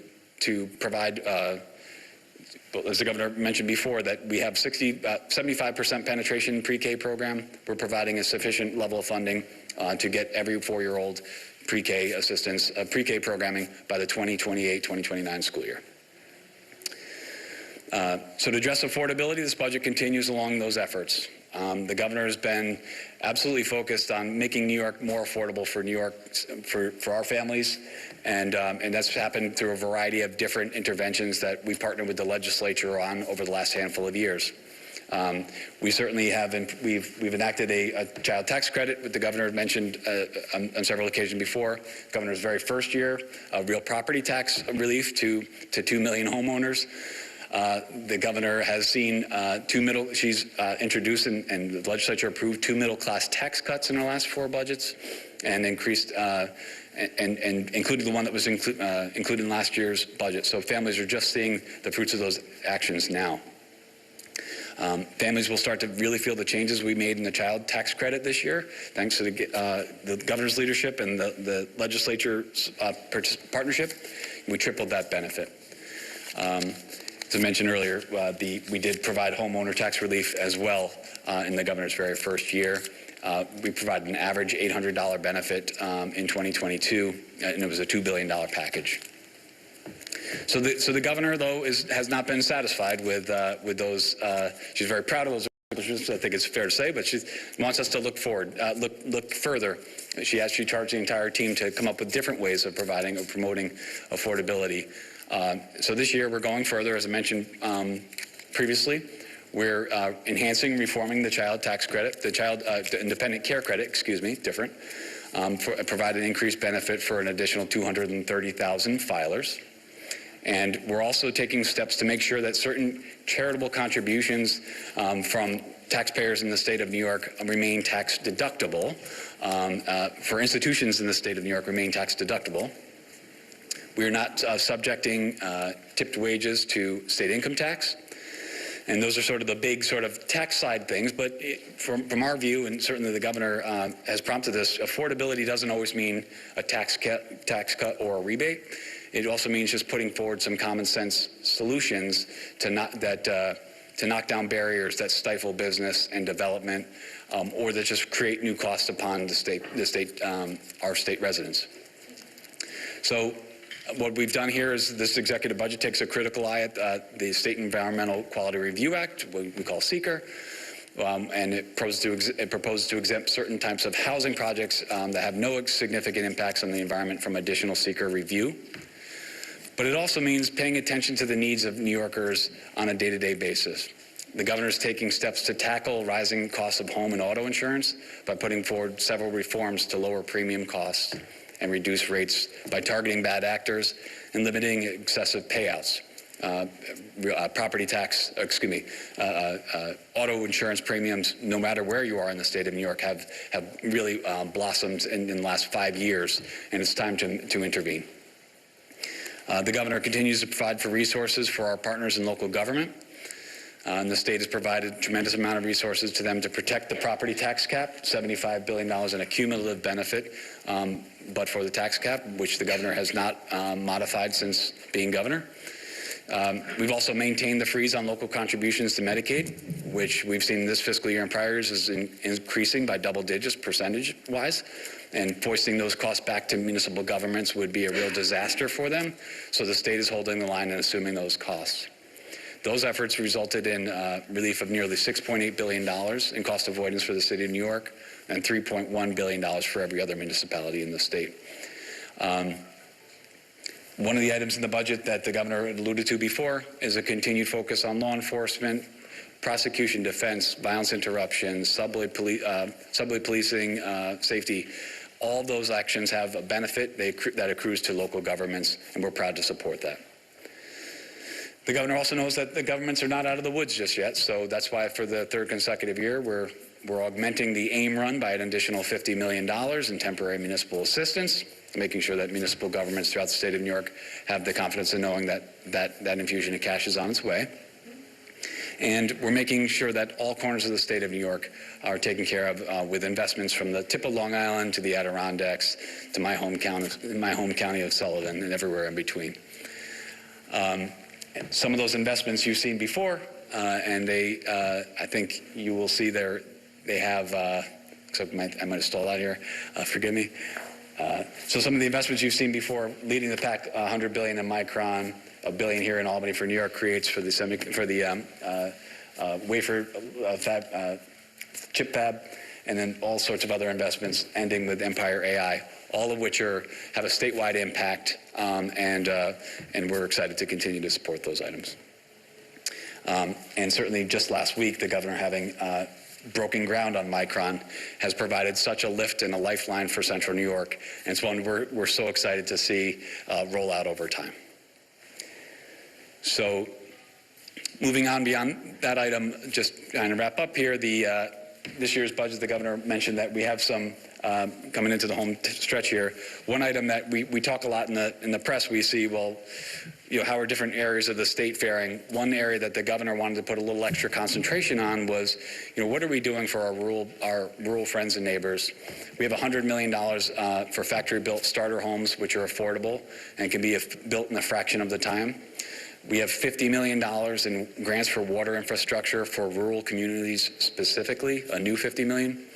provide, as the governor mentioned before, that we have 75% penetration pre-K program. We're providing a sufficient level of funding to get every 4-year-old pre-K assistance, pre-K programming by the 2028-2029 school year. So to address affordability, this budget continues along those efforts. The governor has been absolutely focused on making New York more affordable for New York, for our families, and that's happened through a variety of different interventions that we partnered with the legislature on over the last handful of years. We certainly have, we've enacted a child tax credit, which the governor mentioned on several occasions before. Governor's very first year of real property tax relief to 2 million homeowners. The governor has seen she's introduced and the legislature approved 2 middle-class tax cuts in her last 4 budgets, and increased and included the one that was included in last year's budget. So families are just seeing the fruits of those actions now. Families will start to really feel the changes we made in the child tax credit this year, thanks to the governor's leadership and the legislature's partnership. We tripled that benefit. As I mentioned earlier, we did provide homeowner tax relief as well in the governor's very first year. We provided an average $800 benefit in 2022, and it was a $2 billion package. So the governor, though, has not been satisfied with those. She's very proud of those accomplishments, I think it's fair to say, but she wants us to look forward, look further. She charged the entire team to come up with different ways of providing or promoting affordability. So this year we're going further, as I mentioned previously. We're enhancing, reforming the child tax credit, the independent care credit, provide an increased benefit for an additional 230,000 filers. And we're also taking steps to make sure that certain charitable contributions from taxpayers in the state of New York remain tax deductible. For institutions in the state of New York remain tax deductible. We are not subjecting tipped wages to state income tax. And those are sort of the big sort of tax side things. But from our view, and certainly the governor has prompted this, affordability doesn't always mean a tax cut or a rebate. It also means just putting forward some common sense solutions to knock down barriers that stifle business and development, or that just create new costs upon our state residents. So what we've done here is this executive budget takes a critical eye at the State Environmental Quality Review Act, what we call SEQR, and it proposes to exempt certain types of housing projects that have no significant impacts on the environment from additional SEQR review. But it also means paying attention to the needs of New Yorkers on a day-to-day basis. The governor is taking steps to tackle rising costs of home and auto insurance by putting forward several reforms to lower premium costs and reduce rates by targeting bad actors and limiting excessive payouts. Auto insurance premiums, no matter where you are in the state of New York, have really blossomed in the last 5 years, and it's time to intervene. The governor continues to provide for resources for our partners in local government. And the state has provided a tremendous amount of resources to them to protect the property tax cap, $75 billion in a cumulative benefit, but for the tax cap, which the governor has not modified since being governor. We've also maintained the freeze on local contributions to Medicaid, which we've seen this fiscal year and prior years is increasing by double digits percentage-wise, and foisting those costs back to municipal governments would be a real disaster for them. So the state is holding the line and assuming those costs. Those efforts resulted in relief of nearly $6.8 billion in cost avoidance for the city of New York and $3.1 billion for every other municipality in the state. One of the items in the budget that the governor alluded to before is a continued focus on law enforcement, prosecution, defense, violence interruption, subway policing, safety. All those actions have a benefit that accrues to local governments, and we're proud to support that. The governor also knows that the governments are not out of the woods just yet, so that's why for the third consecutive year, we're augmenting the AIM run by an additional $50 million in temporary municipal assistance, making sure that municipal governments throughout the state of New York have the confidence in knowing that infusion of cash is on its way. And we're making sure that all corners of the state of New York are taken care of with investments from the tip of Long Island to the Adirondacks to my home county of Sullivan and everywhere in between. Some of those investments you've seen before, and I think you will see they have, except I might have stalled out here, forgive me. So some of the investments you've seen before, leading the pack, $100 billion in Micron, $1 billion here in Albany for New York creates for the wafer chip fab, and then all sorts of other investments, ending with Empire AI, all of which have a statewide impact, and we're excited to continue to support those items. And certainly just last week, the governor having broken ground on Micron has provided such a lift and a lifeline for Central New York, and it's one we're so excited to see roll out over time. So moving on beyond that item, just kind of wrap up here, this year's budget, the governor mentioned that we have some coming into the home stretch here. One item that we talk a lot in the press, we see, well, how are different areas of the state faring? One area that the governor wanted to put a little extra concentration on was, what are we doing for our rural friends and neighbors? We have $100 million for factory-built starter homes, which are affordable and can be built in a fraction of the time. We have $50 million in grants for water infrastructure for rural communities specifically, a new $50 million.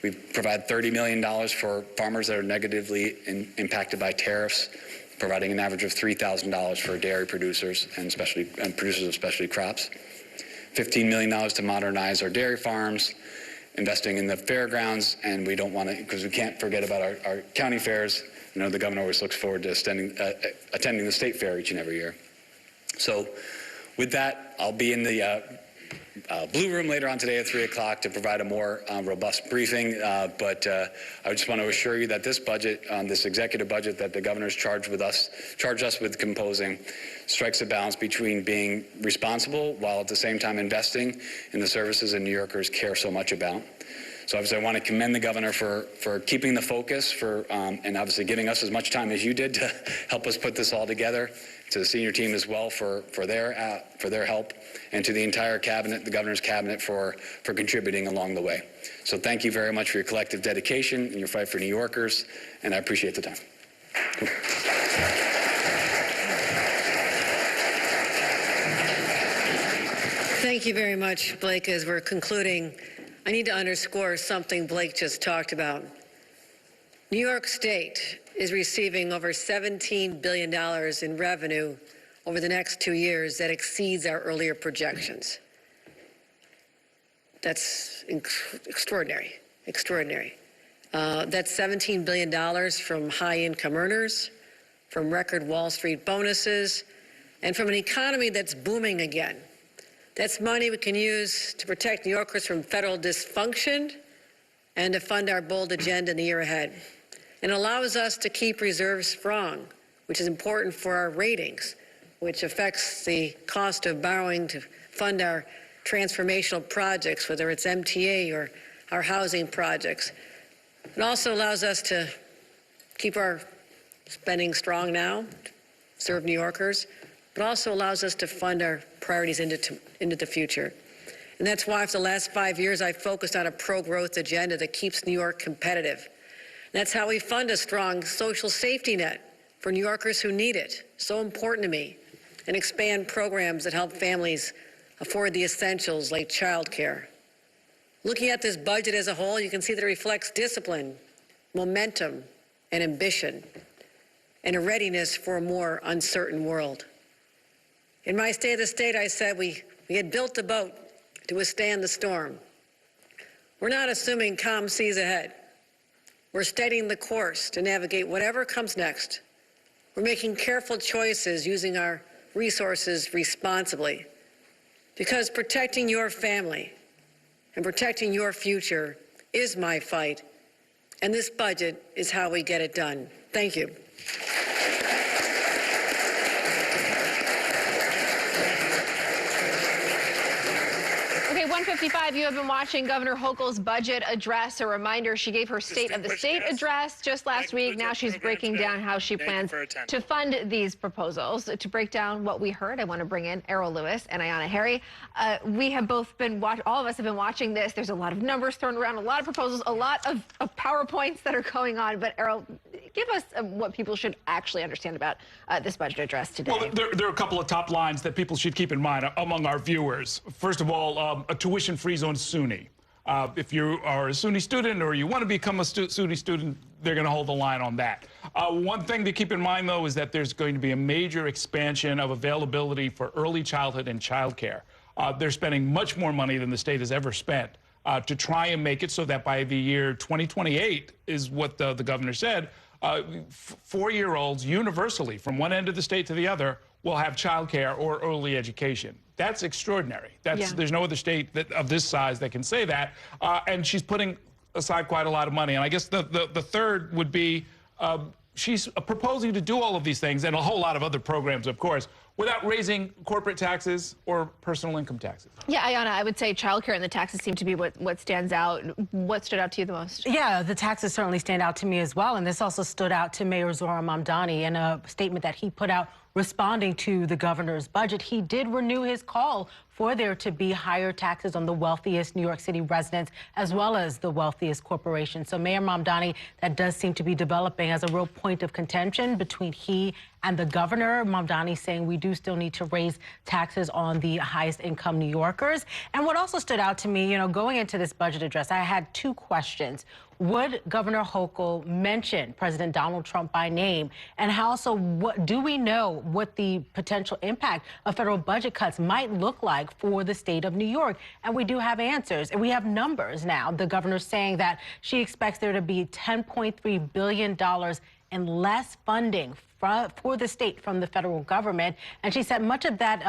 We provide $30 million for farmers that are negatively impacted by tariffs, providing an average of $3,000 for dairy producers and producers of specialty crops. $15 million to modernize our dairy farms, investing in the fairgrounds, and we don't want to, because we can't forget about our county fairs. The governor always looks forward to attending the state fair each and every year. So with that, I'll be in the Blue Room later on today at 3 o'clock to provide a more robust briefing. But I just want to assure you that this budget, this executive budget that the governor's charged us with composing, strikes a balance between being responsible while at the same time investing in the services that New Yorkers care so much about. So obviously I want to commend the governor for keeping the focus, and obviously giving us as much time as you did to help us put this all together, to the senior team as well for their help, and to the entire cabinet, the governor's cabinet, for contributing along the way. So thank you very much for your collective dedication and your fight for New Yorkers, and I appreciate the time. Thank you very much, Blake. As we're concluding I need to underscore something Blake just talked about. New York State is receiving over $17 billion in revenue over the next 2 years that exceeds our earlier projections. That's extraordinary, extraordinary. That's $17 billion from high-income earners, from record Wall Street bonuses, and from an economy that's booming again. That's money we can use to protect New Yorkers from federal dysfunction and to fund our bold agenda in the year ahead. And allows us to keep reserves strong, which is important for our ratings, which affects the cost of borrowing to fund our transformational projects, whether it's MTA or our housing projects. It also allows us to keep our spending strong now, serve New Yorkers, but also allows us to fund our priorities into the future. And that's why for the last 5 years, I've focused on a pro-growth agenda that keeps New York competitive. And that's how we fund a strong social safety net for New Yorkers who need it, so important to me, and expand programs that help families afford the essentials like childcare. Looking at this budget as a whole, you can see that it reflects discipline, momentum, and ambition, and a readiness for a more uncertain world. In my State of the State, I said we had built the boat to withstand the storm. We're not assuming calm seas ahead. We're steadying the course to navigate whatever comes next. We're making careful choices using our resources responsibly, because protecting your family and protecting your future is my fight, and this budget is how we get it done. Thank you. Okay, 1:55, you have been watching Governor Hochul's budget address. A reminder, she gave her State of the State address just last week. Now she's breaking down how she plans to fund these proposals. To break down what we heard, I want to bring in Errol Lewis and Ayanna Harry. We have both been all of us have been watching this. There's a lot of numbers thrown around, a lot of proposals, a lot of PowerPoints that are going on. But Errol, give us what people should actually understand about this budget address today. Well, there are a couple of top lines that people should keep in mind among our viewers. First of all, a tuition-free zone SUNY. If you are a SUNY student or you want to become a SUNY student, they're going to hold the line on that. One thing to keep in mind, though, is that there's going to be a major expansion of availability for early childhood and childcare. They're spending much more money than the state has ever spent to try and make it so that by the year 2028 is what the governor said, 4-year-olds universally from one end of the state to the other will have childcare or early education. That's extraordinary. There's no other state of this size that can say that. And she's putting aside quite a lot of money. And I guess the third would be she's proposing to do all of these things and a whole lot of other programs, of course, without raising corporate taxes or personal income taxes. Yeah, Ayanna, I would say childcare and the taxes seem to be what stands out. What stood out to you the most? Yeah, the taxes certainly stand out to me as well. And this also stood out to Mayor Zohran Mamdani in a statement that he put out responding to the governor's budget. He did renew his call for there to be higher taxes on the wealthiest New York City residents as well as the wealthiest corporations. So Mayor Mamdani, that does seem to be developing as a real point of contention between he and the governor. Mamdani saying we do still need to raise taxes on the highest income New Yorkers. And what also stood out to me, you know, going into this budget address, I had two questions. Would Governor Hochul mention President Donald Trump by name? And also, what do we know what the potential impact of federal budget cuts might look like for the state of New York? And we do have answers, and we have numbers now. The governor saying that she expects there to be $10.3 billion in less funding for the state from the federal government. And she said much of that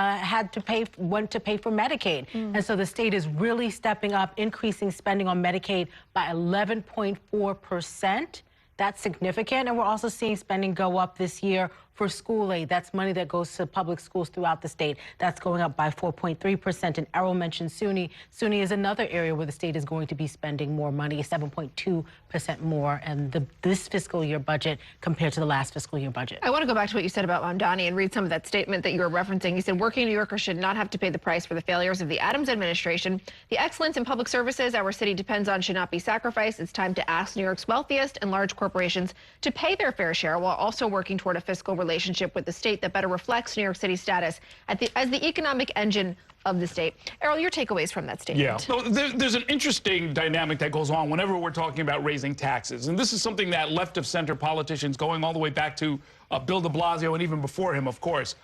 went to pay for Medicaid. And so the state is really stepping up, increasing spending on Medicaid by 11.4%. That's significant. And we're also seeing spending go up this year for school aid. That's money that goes to public schools throughout the state. That's going up by 4.3%. And Errol mentioned SUNY. SUNY is another area where the state is going to be spending more money, 7.2% more in this fiscal year budget compared to the last fiscal year budget. I want to go back to what you said about Mamdani and read some of that statement that you were referencing. He said working New Yorkers should not have to pay the price for the failures of the Adams administration. The excellence in public services our city depends on should not be sacrificed. It's time to ask New York's wealthiest and large corporations to pay their fair share while also working toward a fiscal relationship with the state that better reflects New York City's status as the economic engine of the state. Errol, your takeaways from that statement? Yeah, so there's an interesting dynamic that goes on whenever we're talking about raising taxes. And this is something that left of center politicians, going all the way back to Bill de Blasio and even before him, of course,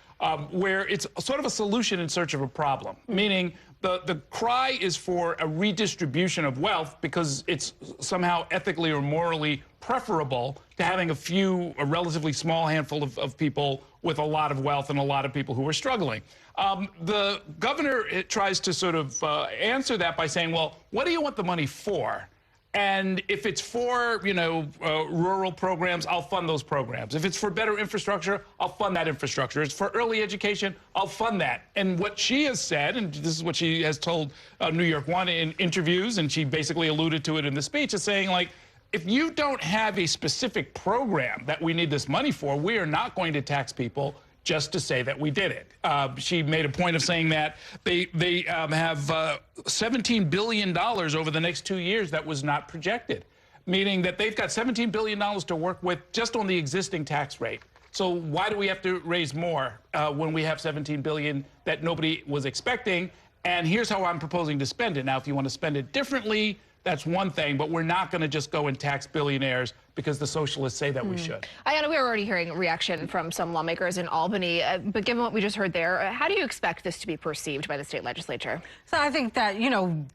where it's sort of a solution in search of a problem, meaning the cry is for a redistribution of wealth because it's somehow ethically or morally preferable to having a relatively small handful of people with a lot of wealth and a lot of people who are struggling. The governor tries to sort of answer that by saying, well, what do you want the money for? And if it's for, rural programs, I'll fund those programs. If it's for better infrastructure, I'll fund that infrastructure. If it's for early education, I'll fund that. And what she has said, and this is what she has told New York One in interviews, and she basically alluded to it in the speech, is saying, like, if you don't have a specific program that we need this money for, we are not going to tax people just to say that we did it. She made a point of saying that they have $17 billion over the next 2 years that was not projected, meaning that they've got $17 billion to work with just on the existing tax rate. So why do we have to raise more when we have $17 billion that nobody was expecting? And here's how I'm proposing to spend it. Now, if you want to spend it differently, that's one thing, but we're not going to just go and tax billionaires because the socialists say that we should. Ayanna, we were already hearing a reaction from some lawmakers in Albany, but given what we just heard there, how do you expect this to be perceived by the state legislature? So I think that,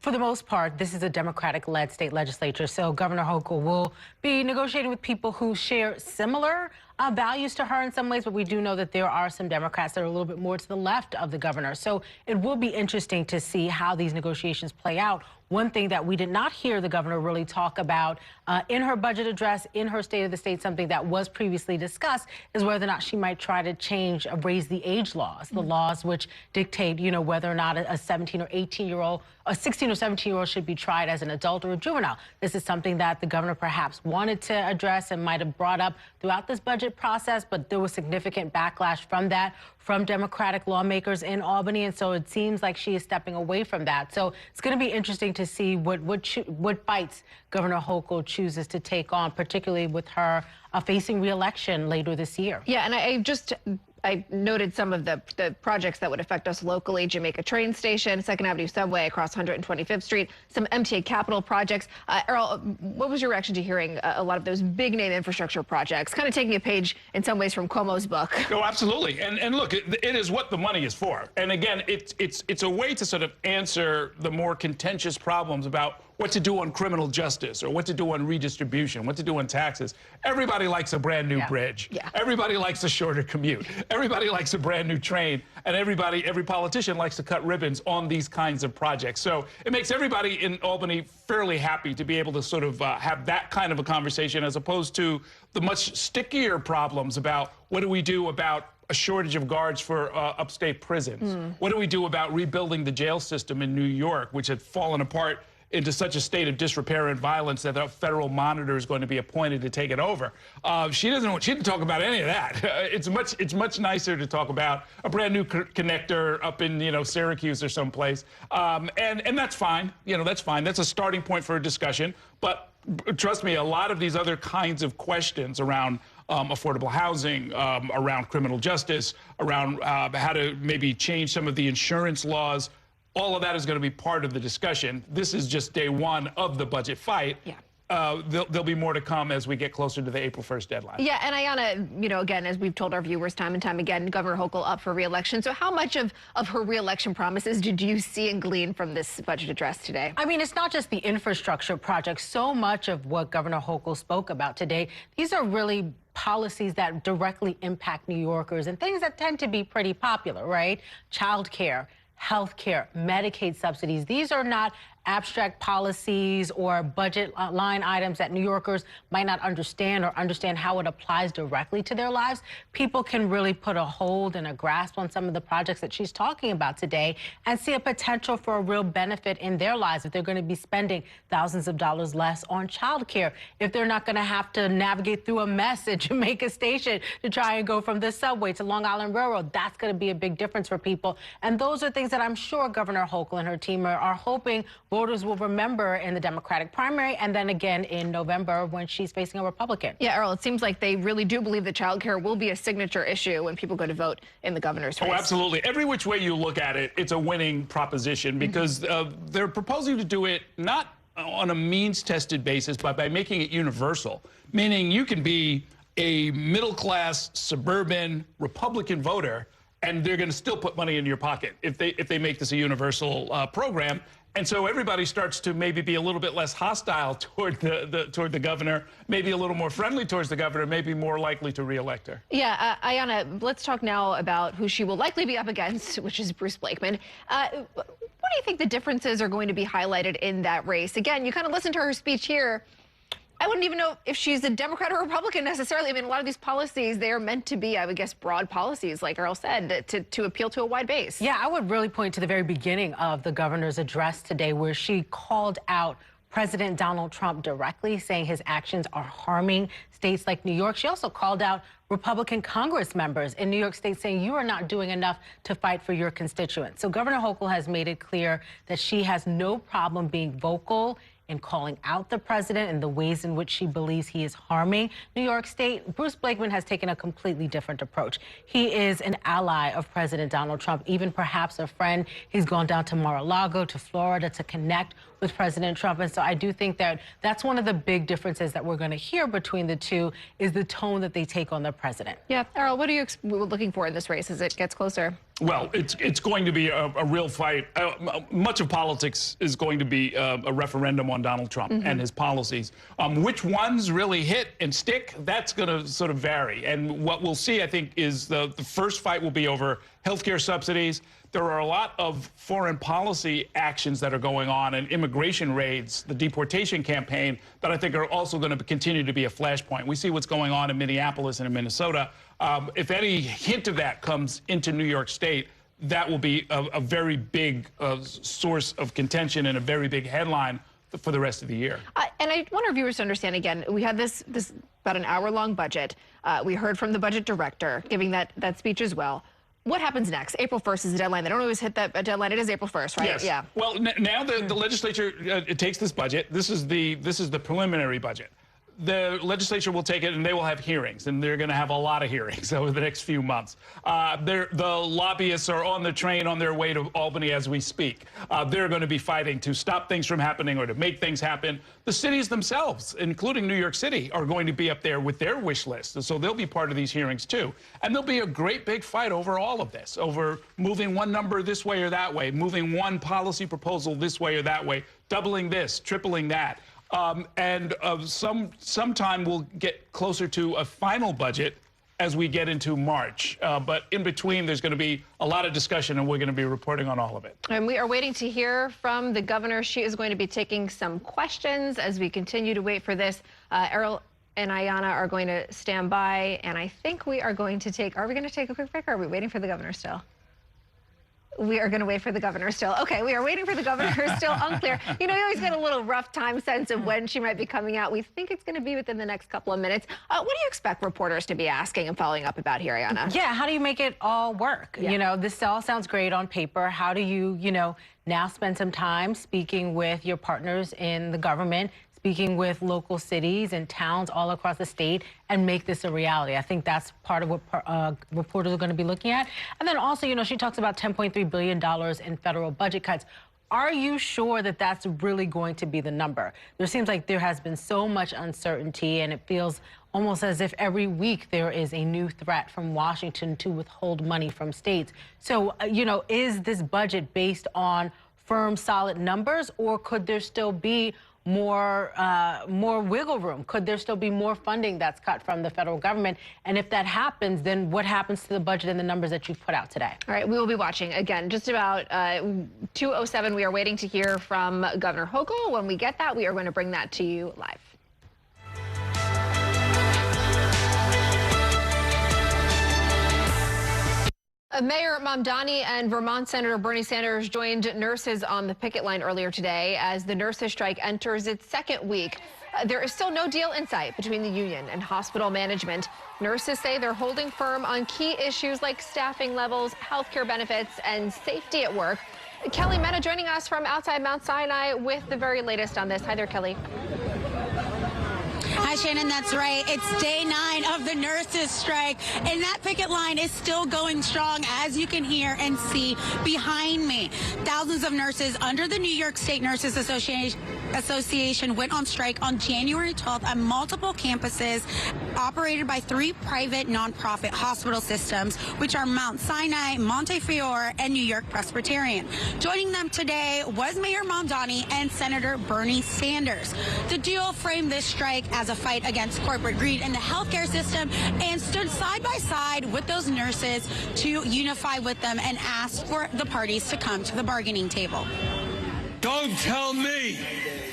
for the most part, this is a Democratic-led state legislature, so Governor Hochul will be negotiating with people who share similar values to her in some ways, but we do know that there are some Democrats that are a little bit more to the left of the governor. So it will be interesting to see how these negotiations play out. One thing that we did not hear the governor really talk about in her budget address, in her State of the State, something that was previously discussed, is whether or not she might try to raise the age laws, the laws which dictate, whether or not a 17 or 18-year-old, a 16 or 17-year-old should be tried as an adult or a juvenile. This is something that the governor perhaps wanted to address and might have brought up throughout this budget process, but there was significant backlash from that, from Democratic lawmakers in Albany, and so it seems like she is stepping away from that. So it's going to be interesting to see what bites Governor Hochul chooses to take on, particularly with her facing re-election later this year. Yeah, and I noted some of the projects that would affect us locally: Jamaica train station, 2nd Avenue subway across 125th Street, some MTA capital projects. Errol, what was your reaction to hearing a lot of those big name infrastructure projects, kind of taking a page in some ways from Cuomo's book? No, absolutely. And look, it is what the money is for. And again, it's a way to sort of answer the more contentious problems about what to do on criminal justice or what to do on redistribution, what to do on taxes. Everybody likes a brand new bridge. Yeah. Everybody likes a shorter commute. Everybody likes a brand new train. And every politician likes to cut ribbons on these kinds of projects. So it makes everybody in Albany fairly happy to be able to sort of have that kind of a conversation, as opposed to the much stickier problems about what do we do about a shortage of guards for upstate prisons? What do we do about rebuilding the jail system in New York, which had fallen apart into such a state of disrepair and violence that a federal monitor is going to be appointed to take it over? She didn't talk about any of that. It's much nicer to talk about a brand new connector up in Syracuse or someplace, and that's fine. That's fine. That's a starting point for a discussion. But trust me, a lot of these other kinds of questions around affordable housing, around criminal justice, around how to maybe change some of the insurance laws, all of that is going to be part of the discussion. This is just day one of the budget fight. Yeah. There'll be more to come as we get closer to the April 1st deadline. Yeah, and Ayanna, again, as we've told our viewers time and time again, Governor Hochul up for re-election. So how much of her re-election promises did you see and glean from this budget address today? I mean, it's not just the infrastructure project. So much of what Governor Hochul spoke about today, these are really policies that directly impact New Yorkers and things that tend to be pretty popular, right? Childcare, healthcare, Medicaid subsidies. These are not abstract policies or budget line items that New Yorkers might not understand or understand how it applies directly to their lives. People can really put a hold and a grasp on some of the projects that she's talking about today and see a potential for a real benefit in their lives if they're going to be spending thousands of dollars less on childcare, if they're not going to have to navigate through a mess at Jamaica Station to try and go from the subway to Long Island Railroad. That's going to be a big difference for people. And those are things that I'm sure Governor Hochul and her team are hoping will voters will remember in the Democratic primary and then again in November when she's facing a Republican. Yeah, Earl, it seems like they really do believe that child care will be a signature issue when people go to vote in the governor's race. Oh, absolutely. Every which way you look at it, it's a winning proposition because they're proposing to do it not on a means-tested basis, but by making it universal, meaning you can be a middle-class, suburban Republican voter, and they're going to still put money in your pocket if they make this a universal program. And so everybody starts to maybe be a little bit less hostile toward the governor, maybe a little more friendly towards the governor, maybe more likely to reelect her. Yeah, Ayanna, let's talk now about who she will likely be up against, which is Bruce Blakeman. What do you think the differences are going to be highlighted in that race? Again, you kind of listen to her speech here. I wouldn't even know if she's a Democrat or Republican necessarily. I mean, a lot of these policies, they are meant to be, I would guess, broad policies, like Earl said, to appeal to a wide base. Yeah, I would really point to the very beginning of the governor's address today, where she called out President Donald Trump directly, saying his actions are harming states like New York. She also called out Republican Congress members in New York State, saying you are not doing enough to fight for your constituents. So Governor Hochul has made it clear that she has no problem being vocal in calling out the president and the ways in which she believes he is harming New York State. Bruce Blakeman has taken a completely different approach. He is an ally of President Donald Trump, even perhaps a friend. He's gone down to Mar-a-Lago, to Florida, to connect with President Trump. And so I do think that that's one of the big differences that we're going to hear between the two is the tone that they take on the president. Yeah, Earl, what are you looking for in this race as it gets closer? Well, it's going to be a real fight. Much of politics is going to be a referendum on Donald Trump and his policies. Which ones really hit and stick, that's going to sort of vary. And what we'll see, I think, is the first fight will be over healthcare subsidies. There are a lot of foreign policy actions that are going on and immigration raids, the deportation campaign, that I think are also going to continue to be a flashpoint. We see what's going on in Minneapolis and in Minnesota. If any hint of that comes into New York State, that will be a very big source of contention and a very big headline for the rest of the year. And I want our viewers to understand, again, we had this about an hour-long budget. We heard from the budget director giving that speech as well. What happens next? April 1st is the deadline. They don't always hit that deadline. It is April 1st, right? Yes. Yeah. Well, now the legislature it takes this budget. This is the preliminary budget. The legislature will take it and they will have hearings, and they're going to have a lot of hearings over the next few months. The lobbyists are on the train on their way to Albany as we speak. They're going to be fighting to stop things from happening or to make things happen. The cities themselves, including New York City, are going to be up there with their wish list. So they'll be part of these hearings, too. And there'll be a great big fight over all of this, over moving one number this way or that way, moving one policy proposal this way or that way, doubling this, tripling that. Sometime we'll get closer to a final budget as we get into March. But in between, there's going to be a lot of discussion, and we're going to be reporting on all of it. And we are waiting to hear from the governor. She is going to be taking some questions as we continue to wait for this. Errol and Ayanna are going to stand by, and I think we are going to take, are we going to take a quick break, or are we waiting for the governor still? We are going to wait for the governor still. Okay, we are waiting for the governor, still unclear. You know, you always get a little rough time sense of when she might be coming out. We think it's going to be within the next couple of minutes. What do you expect reporters to be asking and following up about here, Ayanna? Yeah, how do you make it all work? Yeah. You know, this all sounds great on paper. How do you, now spend some time speaking with your partners in the government, speaking with local cities and towns all across the state and make this a reality? I think that's part of what reporters are going to be looking at. And then also, she talks about $10.3 billion in federal budget cuts. Are you sure that that's really going to be the number? There seems like there has been so much uncertainty, and it feels almost as if every week there is a new threat from Washington to withhold money from states. So, is this budget based on firm, solid numbers, or could there still be more wiggle room? Could there still be more funding that's cut from the federal government? And if that happens, then what happens to the budget and the numbers that you've put out today? All right, we will be watching. Again, just about 2:07, we are waiting to hear from Governor Hochul. When we get that, we are going to bring that to you live. Mayor Mamdani and Vermont Senator Bernie Sanders joined nurses on the picket line earlier today as the nurses' strike enters its second week. There is still no deal in sight between the union and hospital management. Nurses say they're holding firm on key issues like staffing levels, health care benefits, and safety at work. Kelly Mena joining us from outside Mount Sinai with the very latest on this. Hi there, Kelly. Hi, Shannon, that's right. It's day 9 of the nurses' strike, and that picket line is still going strong, as you can hear and see behind me. Thousands of nurses under the New York State Nurses Association went on strike on January 12th at multiple campuses operated by 3 private nonprofit hospital systems, which are Mount Sinai, Montefiore, and New York Presbyterian. Joining them today was Mayor Mamdani and Senator Bernie Sanders. The duo framed this strike as a fight against corporate greed in the healthcare system and stood side by side with those nurses to unify with them and ask for the parties to come to the bargaining table. Don't tell me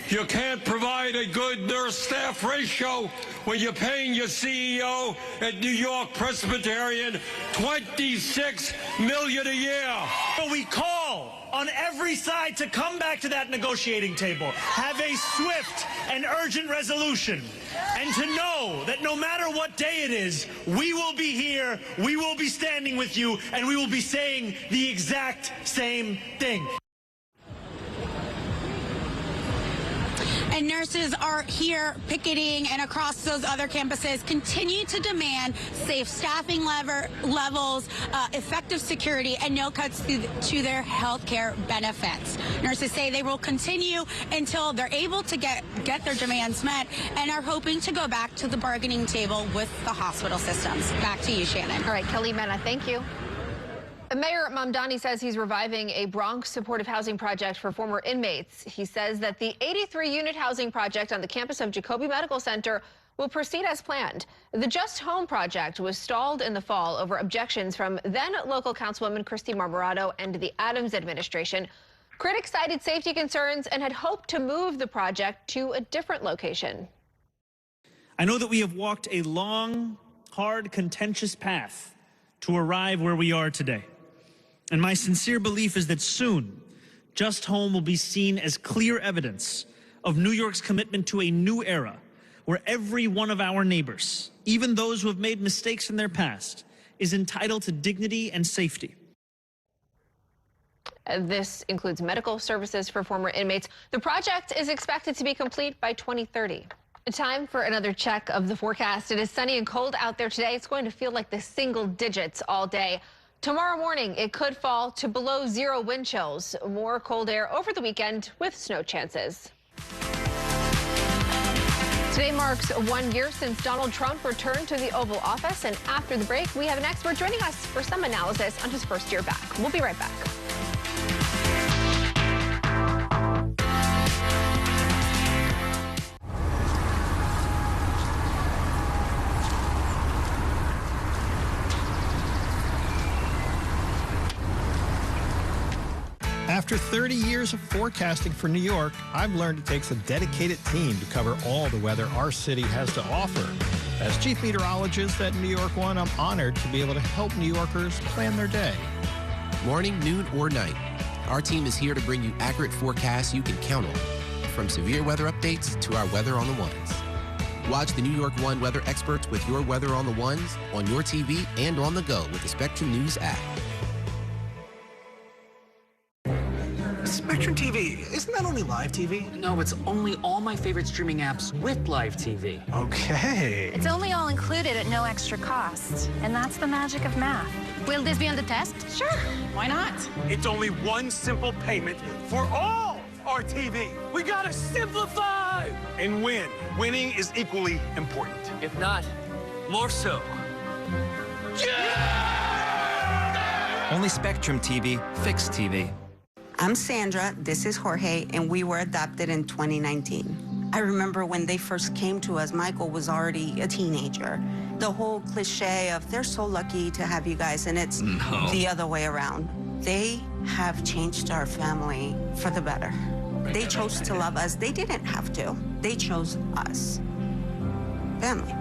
you can't provide a good nurse-staff ratio when you're paying your CEO at New York Presbyterian $26 million a year. But we call on every side to come back to that negotiating table, have a swift and urgent resolution, and to know that no matter what day it is, we will be here, we will be standing with you, and we will be saying the exact same thing. And nurses are here picketing and across those other campuses continue to demand safe staffing levels, effective security, and no cuts to their health care benefits. Nurses say they will continue until they're able to get their demands met and are hoping to go back to the bargaining table with the hospital systems. Back to you, Shannon. All right, Kelly Mena, thank you. Mayor Mamdani says he's reviving a Bronx supportive housing project for former inmates. He says that the 83-unit housing project on the campus of Jacobi Medical Center will proceed as planned. The Just Home project was stalled in the fall over objections from then local councilwoman Christy Marmorato and the Adams administration. Critics cited safety concerns and had hoped to move the project to a different location. I know that we have walked a long, hard, contentious path to arrive where we are today. And my sincere belief is that soon, Just Home will be seen as clear evidence of New York's commitment to a new era where every one of our neighbors, even those who have made mistakes in their past, is entitled to dignity and safety. This includes medical services for former inmates. The project is expected to be complete by 2030. Time for another check of the forecast. It is sunny and cold out there today. It's going to feel like the single digits all day. Tomorrow morning, it could fall to below 0 wind chills. More cold air over the weekend with snow chances. Today marks 1 year since Donald Trump returned to the Oval Office. And after the break, we have an expert joining us for some analysis on his first year back. We'll be right back. After 30 years of forecasting for New York, I've learned it takes a dedicated team to cover all the weather our city has to offer. As chief meteorologist at New York One, I'm honored to be able to help New Yorkers plan their day. Morning, noon, or night, our team is here to bring you accurate forecasts you can count on, from severe weather updates to our weather on the ones. Watch the New York One weather experts with your weather on the ones on your TV and on the go with the Spectrum News app. Spectrum TV, isn't that only live TV? No, it's only all my favorite streaming apps with live TV. Okay. It's only all included at no extra cost, and that's the magic of math. Will this be on the test? Sure, why not? It's only one simple payment for all our TV. We gotta simplify and win. Winning is equally important. If not, more so. Yeah! Only Spectrum TV, fixed TV. I'm Sandra, this is Jorge, and we were adopted in 2019. I remember when they first came to us, Michael was already a teenager. The whole cliche of, they're so lucky to have you guys, and it's the other way around. They have changed our family for the better. They chose to love us. They didn't have to. They chose us. Family.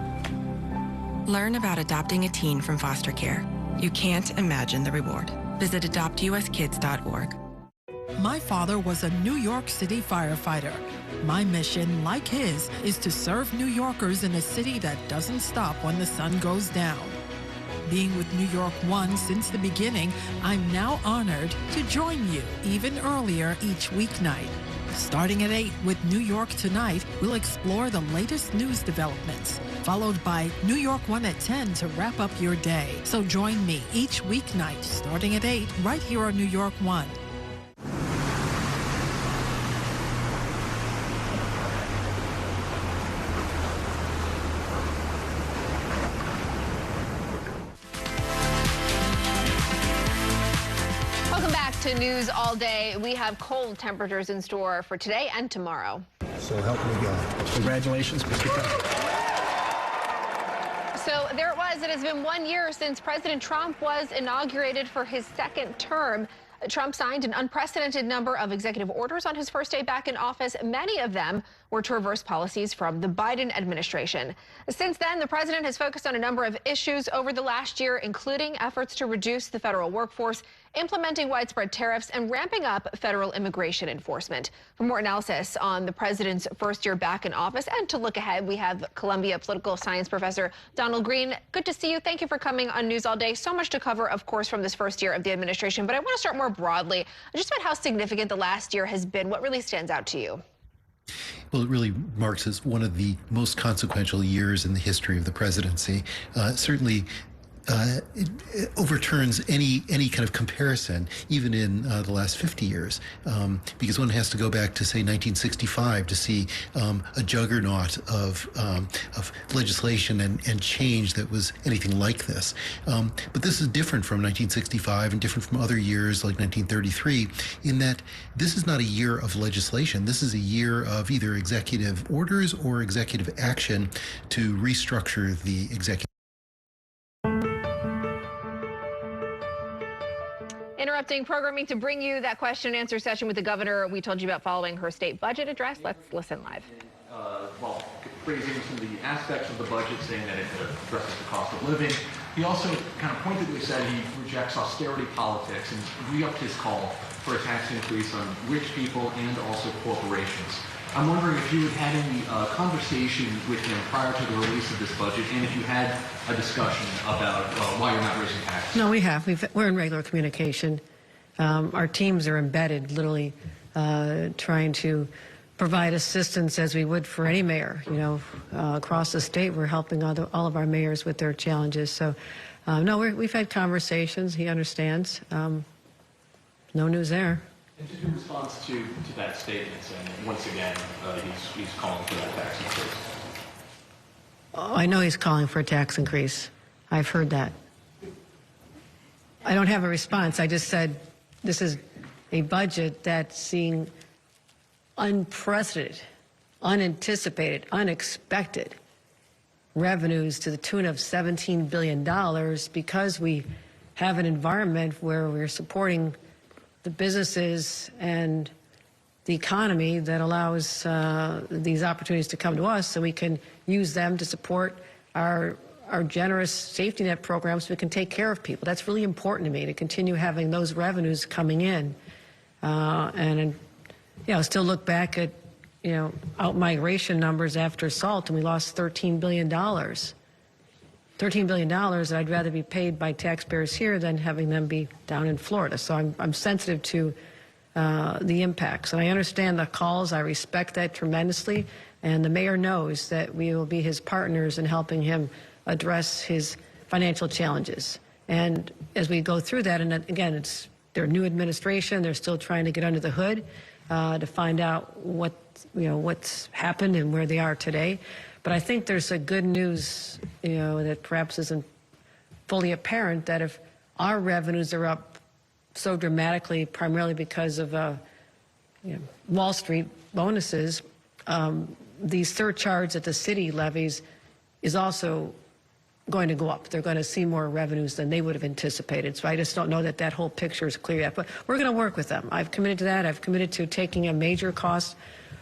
Learn about adopting a teen from foster care. You can't imagine the reward. Visit adoptuskids.org. My father was a New York City firefighter. My mission, like his, is to serve New Yorkers in a city that doesn't stop when the sun goes down. Being with New York One since the beginning, I'm now honored to join you even earlier each weeknight. Starting at 8 with New York Tonight, we'll explore the latest news developments, followed by New York One at 10 to wrap up your day. So join me each weeknight starting at 8 right here on New York One. To News All Day. We have cold temperatures in store for today and tomorrow. So help me God. Congratulations, Mr. President. So there it was. It has been 1 year since President Trump was inaugurated for his second term. Trump signed an unprecedented number of executive orders on his first day back in office. Many of them were to reverse policies from the Biden administration. Since then, the president has focused on a number of issues over the last year, including efforts to reduce the federal workforce, implementing widespread tariffs, and ramping up federal immigration enforcement. For more analysis on the president's first year back in office and to look ahead, we have Columbia political science professor Donald Green. Good to see you. Thank you for coming on News All Day. So much to cover, of course, from this first year of the administration, but I want to start more broadly just about how significant the last year has been. What really stands out to you? Well, it really marks as one of the most consequential years in the history of the presidency. Certainly, it overturns any kind of comparison, even in the last 50 years, because one has to go back to, say, 1965 to see a juggernaut of legislation and change that was anything like this. But this is different from 1965 and different from other years like 1933 in that this is not a year of legislation. This is a year of either executive orders or executive action to restructure the executive. Interrupting programming to bring you that question and answer session with the governor we told you about following her state budget address. Let's listen live. Well, praising some of the aspects of the budget, saying that it addresses the cost of living. He also kind of pointedly said he rejects austerity politics and re-upped his call for a tax increase on rich people and also corporations. I'm wondering if you had any conversation with him prior to the release of this budget, and if you had a discussion about why you're not raising taxes. No, we have. We're in regular communication. Our teams are embedded, literally, trying to provide assistance as we would for any mayor. You know, across the state, we're helping all of our mayors with their challenges. So, no, we've had conversations. He understands. No news there. And just in response to that statement, saying that once again he's calling for that tax increase. Oh, I know he's calling for a tax increase. I've heard that. I don't have a response. I just said this is a budget that's seeing unprecedented, unanticipated, unexpected revenues to the tune of $17 billion because we have an environment where we're supporting the businesses and the economy that allows these opportunities to come to us, so we can use them to support our generous safety net programs so we can take care of people. That's really important to me, to continue having those revenues coming in. And you know, still look back at, you know, out-migration numbers after SALT, and we lost $13 billion. $13 billion that I'd rather be paid by taxpayers here than having them be down in Florida. So I'm sensitive to the impacts. And I understand the calls. I respect that tremendously. And the mayor knows that we will be his partners in helping him address his financial challenges. And as we go through that, and again, it's their new administration. They're still trying to get under the hood to find out what's happened and where they are today. But I think there's a good news, you know, that perhaps isn't fully apparent, that if our revenues are up so dramatically, primarily because of Wall Street bonuses, the surcharge that the city levies is also going to go up. They're going to see more revenues than they would have anticipated. So I just don't know that that whole picture is clear yet. But we're going to work with them. I've committed to that. I've committed to taking a major cost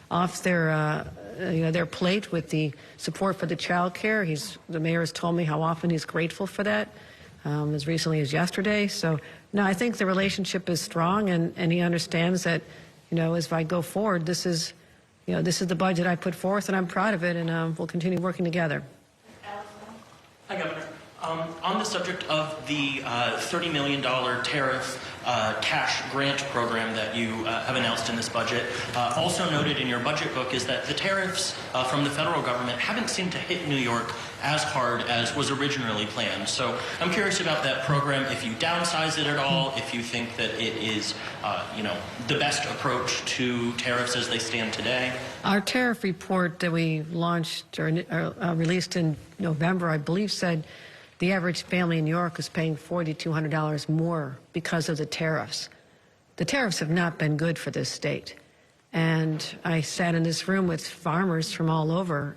off their plate with the support for the child care. The mayor has told me how often he's grateful for that, as recently as yesterday. So, no, I think the relationship is strong, and he understands that, you know, as I go forward, this is the budget I put forth, and I'm proud of it, and we'll continue working together. Hi, Governor. On the subject of the $30 million tariff cash grant program that you have announced in this budget, also noted in your budget book is that the tariffs from the federal government haven't seemed to hit New York as hard as was originally planned. So I'm curious about that program, if you downsize it at all, if you think that it is, the best approach to tariffs as they stand today. Our tariff report that we launched or released in November, I believe, said the average family in New York is paying $4,200 more because of the tariffs. The tariffs have not been good for this state. And I sat in this room with farmers from all over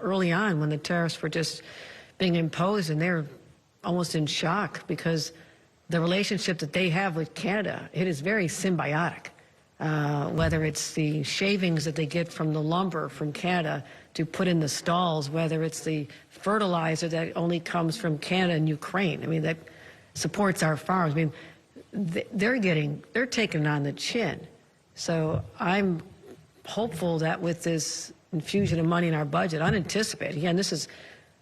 early on when the tariffs were just being imposed, and they were almost in shock because the relationship that they have with Canada, it is very symbiotic. Whether it's the shavings that they get from the lumber from Canada to put in the stalls, whether it's the fertilizer that only comes from Canada and Ukraine. I mean, that supports our farms. I mean, they're taking it on the chin. So I'm hopeful that with this infusion of money in our budget, unanticipated, again, this is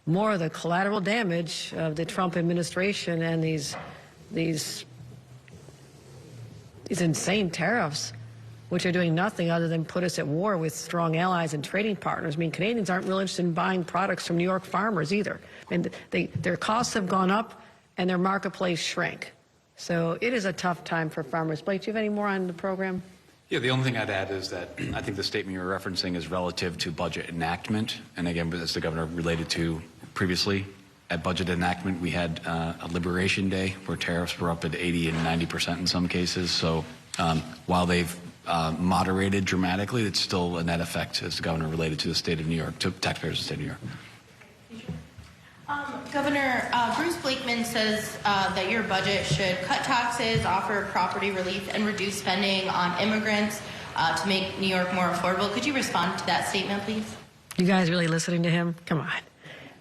more of the collateral damage of the Trump administration and these insane tariffs, which are doing nothing other than put us at war with strong allies and trading partners. I mean, Canadians aren't really interested in buying products from New York farmers either. And their costs have gone up and their marketplace shrank. So it is a tough time for farmers. Blake, do you have any more on the program? Yeah, the only thing I'd add is that I think the statement you're referencing is relative to budget enactment. And again, as the governor related to previously, at budget enactment, we had a Liberation Day where tariffs were up at 80 and 90% in some cases. So while they've moderated dramatically, it's still a net effect, as the governor related to the state of New York, to taxpayers of the state of New York. Governor, Bruce Blakeman says that your budget should cut taxes, offer property relief, and reduce spending on immigrants to make New York more affordable. Could you respond to that statement, please? You guys really listening to him? Come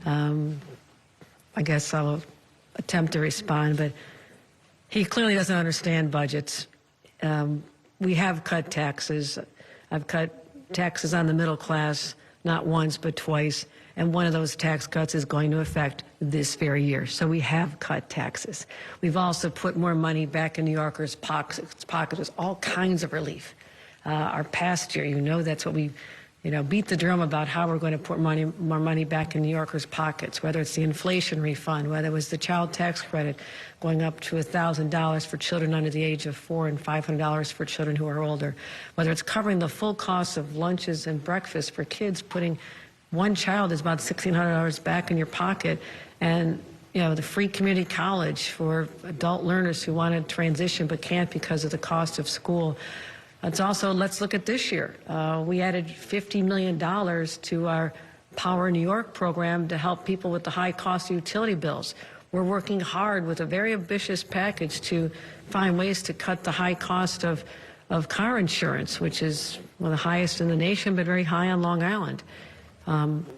on. I guess I'll attempt to respond, but he clearly doesn't understand budgets. We have cut taxes. I've cut taxes on the middle class, not once, but twice. And one of those tax cuts is going to affect this very year. So we have cut taxes. We've also put more money back in New Yorkers' pockets. There's all kinds of relief. Our past year, that's what we, beat the drum about how we're going to put more money back in New Yorkers' pockets, whether it's the inflation refund, whether it was the child tax credit going up to $1,000 for children under the age of 4 and $500 for children who are older, whether it's covering the full cost of lunches and breakfast for kids, putting one child is about $1,600 back in your pocket, and the free community college for adult learners who want to transition but can't because of the cost of school. It's also, let's look at this year. We added $50 million to our Power New York program to help people with the high cost of utility bills. We're working hard with a very ambitious package to find ways to cut the high cost of car insurance, which is one of the highest in the nation, but very high on Long Island.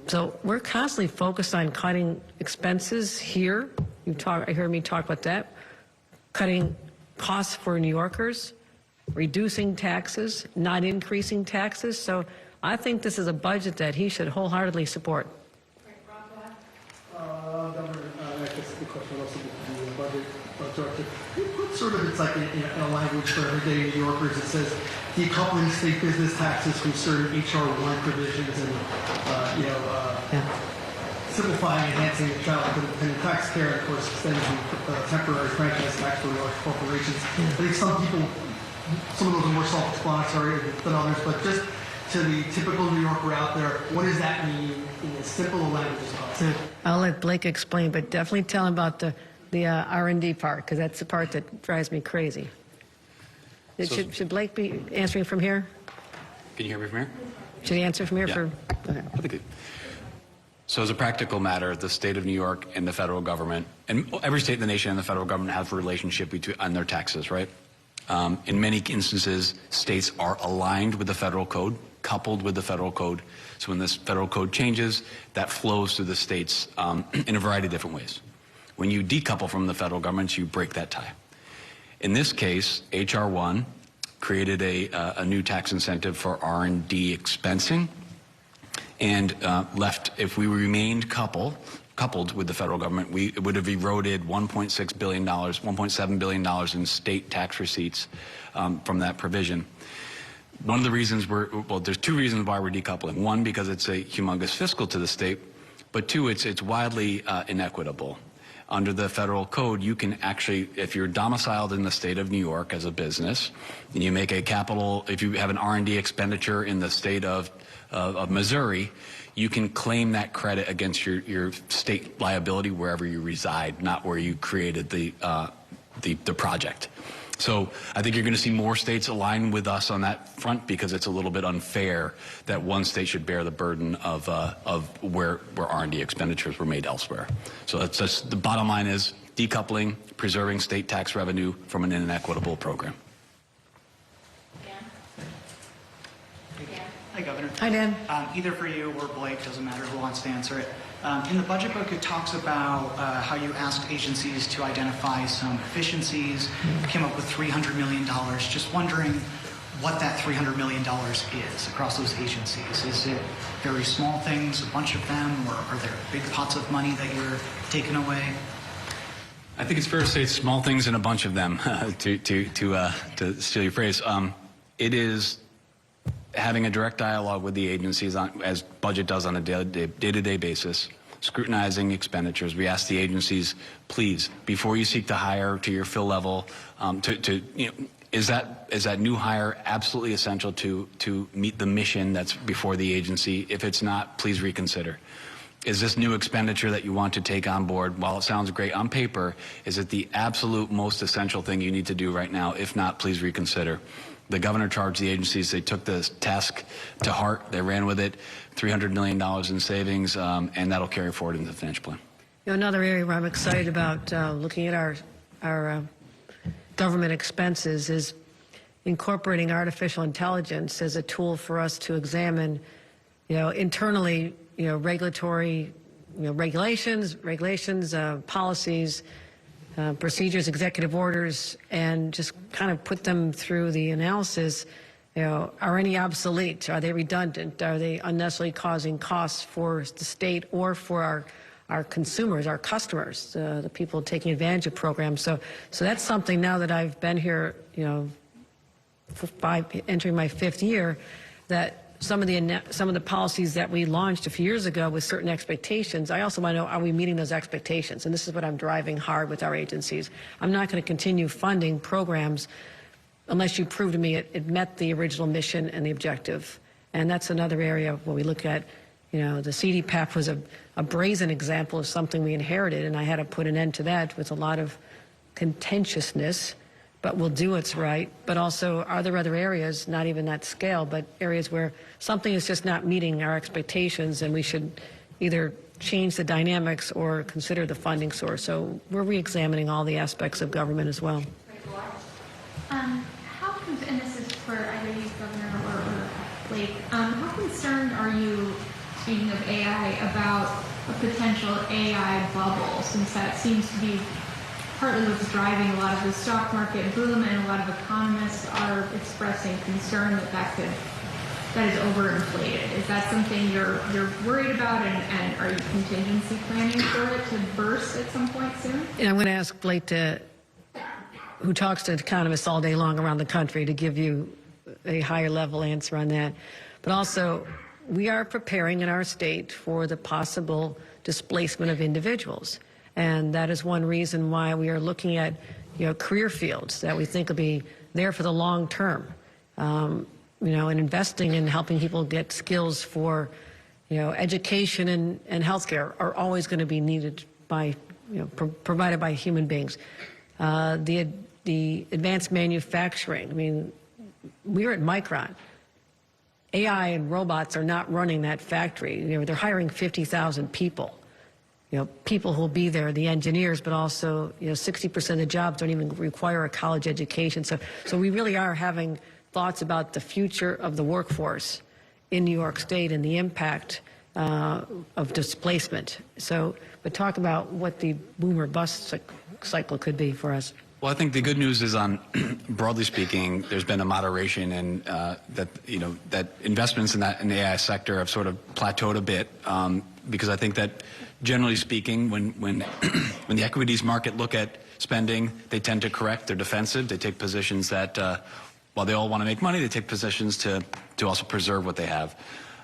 So we're constantly focused on cutting expenses here. You heard me talk about that. Cutting costs for New Yorkers, reducing taxes, not increasing taxes. So I think this is a budget that he should wholeheartedly support. Governor, I guess the question also the budget director. You put sort of, it's like in a language for everyday New Yorkers, it says decoupling state business taxes from certain HR 1 provisions and, simplifying and enhancing the child independent tax care, and of course extending temporary franchise tax for large corporations. I think some of those are more self-explanatory than others, but just to the typical New Yorker out there, what does that mean in as simple a language as possible? I'll let Blake explain, but definitely tell him about the R&D part, because that's the part that drives me crazy. Should Blake be answering from here? Can you hear me from here? Should he answer from here? Yeah. Okay. I think so as a practical matter, the state of New York and the federal government, and every state in the nation and the federal government have a relationship on their taxes, right? In many instances, states are aligned with the federal code, coupled with the federal code. So when this federal code changes, that flows through the states in a variety of different ways. When you decouple from the federal government, you break that tie. In this case, HR 1 created a new tax incentive for R&D expensing, and left, if we remained coupled coupled with the federal government, it would have eroded $1.6 billion, $1.7 billion in state tax receipts from that provision. One of the reasons there's two reasons why we're decoupling. One, because it's a humongous fiscal to the state, but two, it's widely inequitable. Under the federal code, you can actually, if you're domiciled in the state of New York as a business, and you make a capital, if you have an R&D expenditure in the state of Missouri, you can claim that credit against your state liability wherever you reside, not where you created the project. So I think you're going to see more states align with us on that front, because it's a little bit unfair that one state should bear the burden of where R&D expenditures were made elsewhere. So that's just, the bottom line is decoupling, preserving state tax revenue from an inequitable program. Hi, Governor. Hi, Dan. Either for you or Blake, doesn't matter who wants to answer it. In the budget book, it talks about how you asked agencies to identify some efficiencies, came up with $300 million. Just wondering what that $300 million is across those agencies. Is it very small things, a bunch of them, or are there big pots of money that you're taking away? I think it's fair to say it's small things and a bunch of them, to steal your phrase. It is having a direct dialogue with the agencies, as budget does on a day-to-day basis, scrutinizing expenditures. We ask the agencies, please, before you seek to hire to your fill level, is that new hire absolutely essential to meet the mission that's before the agency? If it's not, please reconsider. Is this new expenditure that you want to take on board, while it sounds great on paper, is it the absolute most essential thing you need to do right now? If not, please reconsider. The governor charged the agencies. They took this task to heart. They ran with it. $300 million in savings, and that'll carry forward into the financial plan. Another area where I'm excited about looking at our government expenses is incorporating artificial intelligence as a tool for us to examine, internally, regulatory, regulations, policies, procedures, executive orders, and just kind of put them through the analysis. Are any obsolete? Are they redundant? Are they unnecessarily causing costs for the state or for our consumers, our customers, the people taking advantage of programs? So that's something, now that I've been here, entering my 5th year, that some of the policies that we launched a few years ago with certain expectations, I also want to know, are we meeting those expectations? And this is what I'm driving hard with our agencies. I'm not going to continue funding programs unless you prove to me it met the original mission and the objective. And that's another area where we look at, the CDPAP was a brazen example of something we inherited, and I had to put an end to that with a lot of contentiousness. But we'll do what's right. But also, are there other areas, not even that scale, but areas where something is just not meeting our expectations, and we should either change the dynamics or consider the funding source? So we're re-examining all the aspects of government as well. And this is for either you, Governor, or Blake, how concerned are you, speaking of AI, about a potential AI bubble, since that seems to be partly what's driving a lot of the stock market boom, and a lot of economists are expressing concern that is overinflated. Is that something you're worried about, and are you contingency planning for it to burst at some point soon? And I'm going to ask Blake, who talks to economists all day long around the country, to give you a higher level answer on that. But also, we are preparing in our state for the possible displacement of individuals. And that is one reason why we are looking at, career fields that we think will be there for the long term. And investing in helping people get skills for, education and healthcare are always going to be needed by, provided by human beings. The advanced manufacturing. I mean, we're at Micron. AI and robots are not running that factory. They're hiring 50,000 people. People who will be there, the engineers, but also, 60% of the jobs don't even require a college education. So we really are having thoughts about the future of the workforce in New York State and the impact of displacement. But talk about what the boom or bust cycle could be for us. Well, I think the good news is, broadly speaking, there's been a moderation in that investments in the AI sector have sort of plateaued a bit, because I think that generally speaking, when when the equities market look at spending, they tend to correct. They're defensive. They take positions that, while they all want to make money, they take positions to also preserve what they have.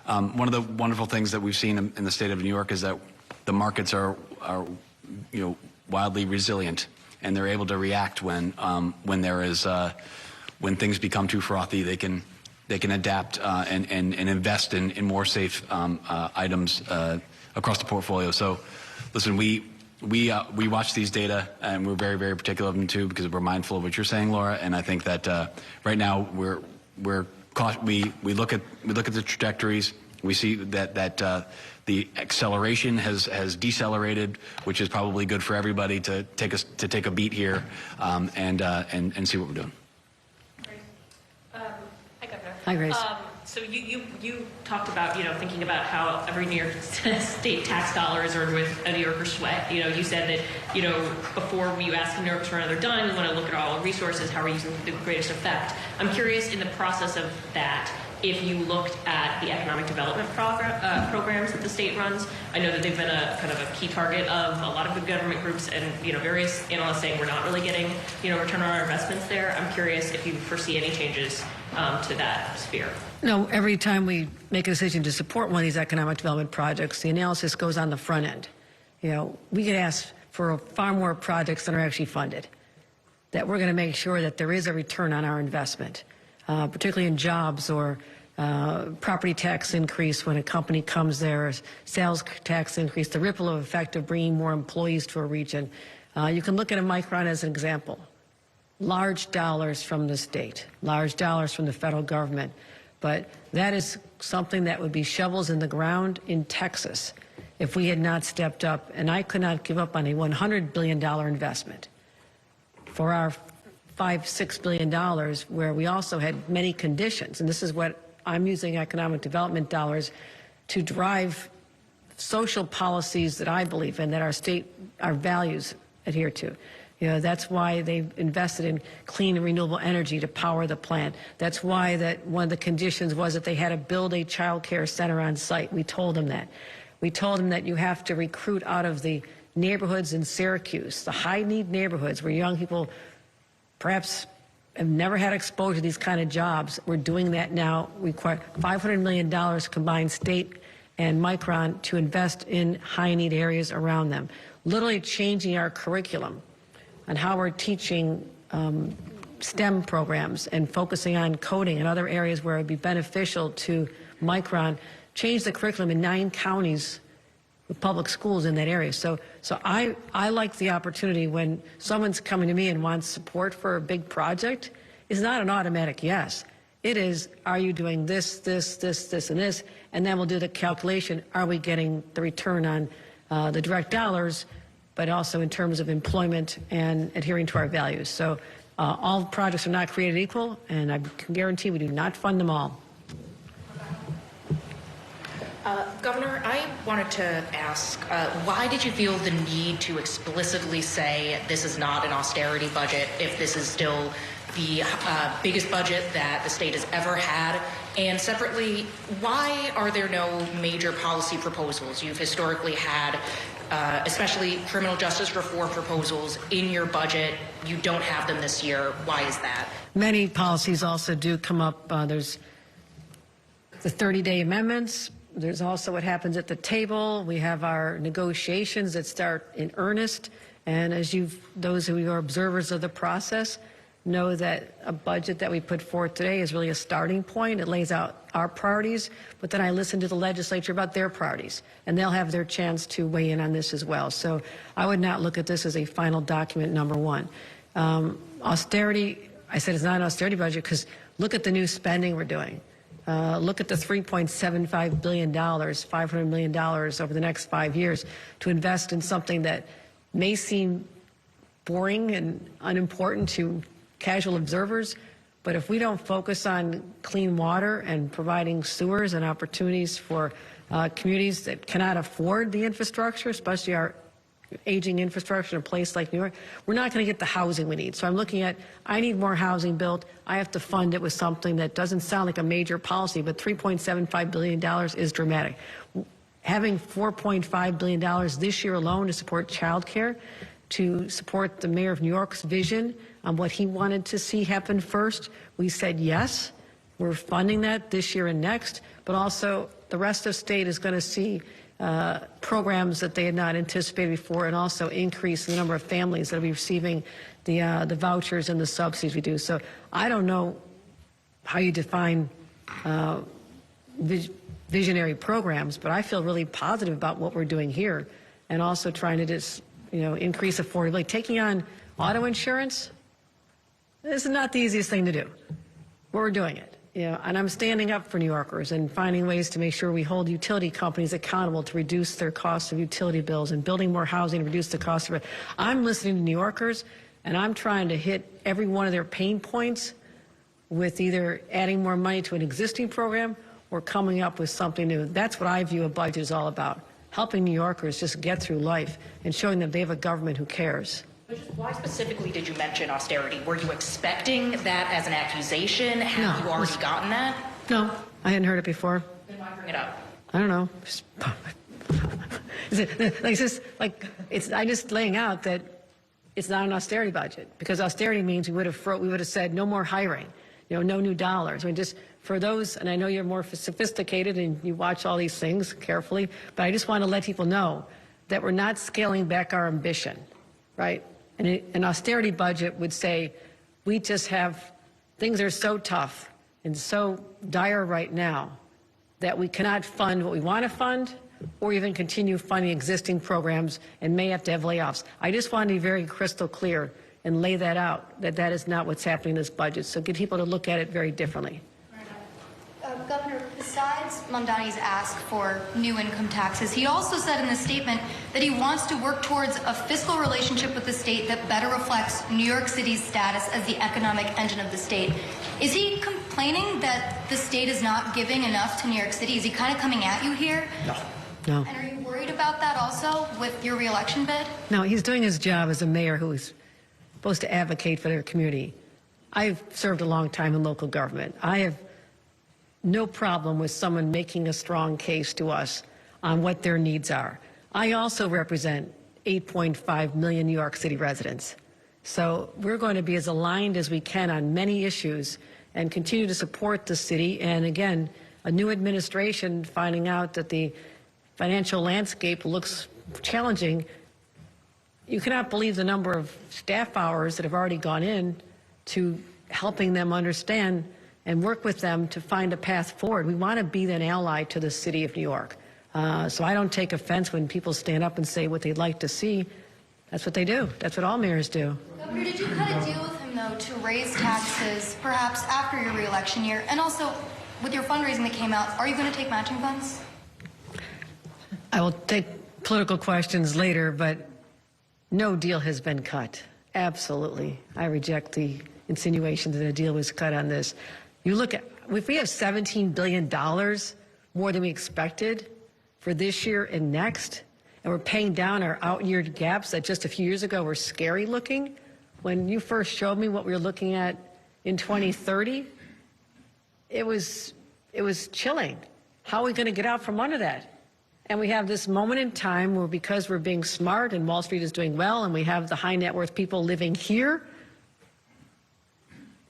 One of the wonderful things that we've seen in the state of New York is that the markets are wildly resilient, and they're able to react when there is when things become too frothy. They can adapt and invest in more safe items across the portfolio. So, listen, we watch these data, and we're very, very particular of them too, because we're mindful of what you're saying, Laura. And I think that right now we look at the trajectories. We see that the acceleration has decelerated, which is probably good for everybody to take a beat here and see what we're doing. Hi, Governor. Hi, Grace. So you talked about, thinking about how every New York State tax dollar is earned with a New Yorker sweat. You said that, before you ask New Yorkers for another dime, we want to look at all our resources, how we're using the greatest effect. I'm curious, in the process of that, if you looked at the economic development programs that the state runs. I know that they've been a kind of a key target of a lot of good government groups and, various analysts saying we're not really getting, return on our investments there. I'm curious if you foresee any changes to that sphere. No, every time we make a decision to support one of these economic development projects, the analysis goes on the front end. We could ask for far more projects than are actually funded, that we're going to make sure that there is a return on our investment, particularly in jobs or property tax increase when a company comes there, sales tax increase, the ripple effect of bringing more employees to a region. You can look at a Micron as an example. Large dollars from the state, large dollars from the federal government. But that is something that would be shovels in the ground in Texas if we had not stepped up. And I could not give up on a $100 billion investment for our $5-6 billion, where we also had many conditions. And this is what I'm using economic development dollars to drive social policies that I believe in, that our state, our values adhere to. That's why they've invested in clean and renewable energy to power the plant. That's why that one of the conditions was that they had to build a child care center on site. We told them that. We told them that you have to recruit out of the neighborhoods in Syracuse, the high-need neighborhoods where young people perhaps have never had exposure to these kind of jobs. We're doing that now. We require $500 million combined state and Micron to invest in high-need areas around them, literally changing our curriculum on how we're teaching STEM programs and focusing on coding and other areas where it would be beneficial to Micron, change the curriculum in 9 counties with public schools in that area. So I like the opportunity when someone's coming to me and wants support for a big project. It's not an automatic yes. It is, are you doing this, this, this, this, and this? And then we'll do the calculation. Are we getting the return on the direct dollars, but also in terms of employment and adhering to our values? So all projects are not created equal, and I can guarantee we do not fund them all. Governor, I wanted to ask, why did you feel the need to explicitly say this is not an austerity budget if this is still the biggest budget that the state has ever had? And separately, why are there no major policy proposals? You've historically had, especially criminal justice reform proposals in your budget. You don't have them this year. Why is that? Many policies also do come up. There's the 30-day amendments. There's also what happens at the table. We have our negotiations that start in earnest. And as those who are observers of the process know that a budget that we put forth today is really a starting point. It lays out our priorities, but then I listen to the legislature about their priorities, and they'll have their chance to weigh in on this as well. So I would not look at this as a final document, number one. Austerity, I said it's not an austerity budget because look at the new spending we're doing. Look at the $3.75 billion, $500 million over the next 5 years to invest in something that may seem boring and unimportant to casual observers, but if we don't focus on clean water and providing sewers and opportunities for communities that cannot afford the infrastructure, especially our aging infrastructure in a place like New York, we're not going to get the housing we need. So I'm looking at, I need more housing built. I have to fund it with something that doesn't sound like a major policy, but $3.75 billion is dramatic. having $4.5 billion this year alone to support childcare, to support the mayor of New York's vision on what he wanted to see happen first, we said yes. We're funding that this year and next, but also the rest of state is going to see programs that they had not anticipated before, and also increase the number of families that will be receiving the vouchers and the subsidies we do. So I don't know how you define visionary programs, but I feel really positive about what we're doing here, and also trying to just, increase affordability. Taking on auto insurance, this is not the easiest thing to do, but we're doing it. And I'm standing up for New Yorkers and finding ways to make sure we hold utility companies accountable to reduce their costs of utility bills, and building more housing to reduce the cost of it. I'm listening to New Yorkers, and I'm trying to hit every one of their pain points with either adding more money to an existing program or coming up with something new. That's what I view a budget is all about, helping New Yorkers just get through life and showing them they have a government who cares. But just why specifically did you mention austerity? Were you expecting that as an accusation? Have you already gotten that? No, I hadn't heard it before. Then why bring it up? I don't know. I'm just laying out that it's not an austerity budget, because austerity means we would have said no more hiring, no new dollars. I mean, just for those, and I know you're more sophisticated and you watch all these things carefully, but I just want to let people know that we're not scaling back our ambition, right? And an austerity budget would say, we just have, things are so tough and so dire right now that we cannot fund what we want to fund, or even continue funding existing programs, and may have to have layoffs. I just want to be very crystal clear and lay that out, that is not what's happening in this budget. So get people to look at it very differently. Governor, besides Mamdani's ask for new income taxes, he also said in the statement that he wants to work towards a fiscal relationship with the state that better reflects New York City's status as the economic engine of the state. Is he complaining that the state is not giving enough to New York City? Is he kind of coming at you here? No. And are you worried about that also with your reelection bid? No, he's doing his job as a mayor who is supposed to advocate for their community. I've served a long time in local government. I have no problem with someone making a strong case to us on what their needs are. I also represent 8.5 million New York City residents. So we're going to be as aligned as we can on many issues and continue to support the city. And again, a new administration finding out that the financial landscape looks challenging. You cannot believe the number of staff hours that have already gone in to helping them understand and work with them to find a path forward. We want to be an ally to the city of New York. So I don't take offense when people stand up and say what they'd like to see. That's what they do. That's what all mayors do. Governor, did you cut a deal with him, though, to raise taxes perhaps after your reelection year? And also, with your fundraising that came out, are you going to take matching funds? I will take political questions later, but no deal has been cut. Absolutely. I reject the insinuation that a deal was cut on this. You look at, if we have $17 billion more than we expected for this year and next, and we're paying down our out-year gaps that just a few years ago were scary looking. When you first showed me what we were looking at in 2030, it was chilling. How are we going to get out from under that? And we have this moment in time where, because we're being smart and Wall Street is doing well, and we have the high net worth people living here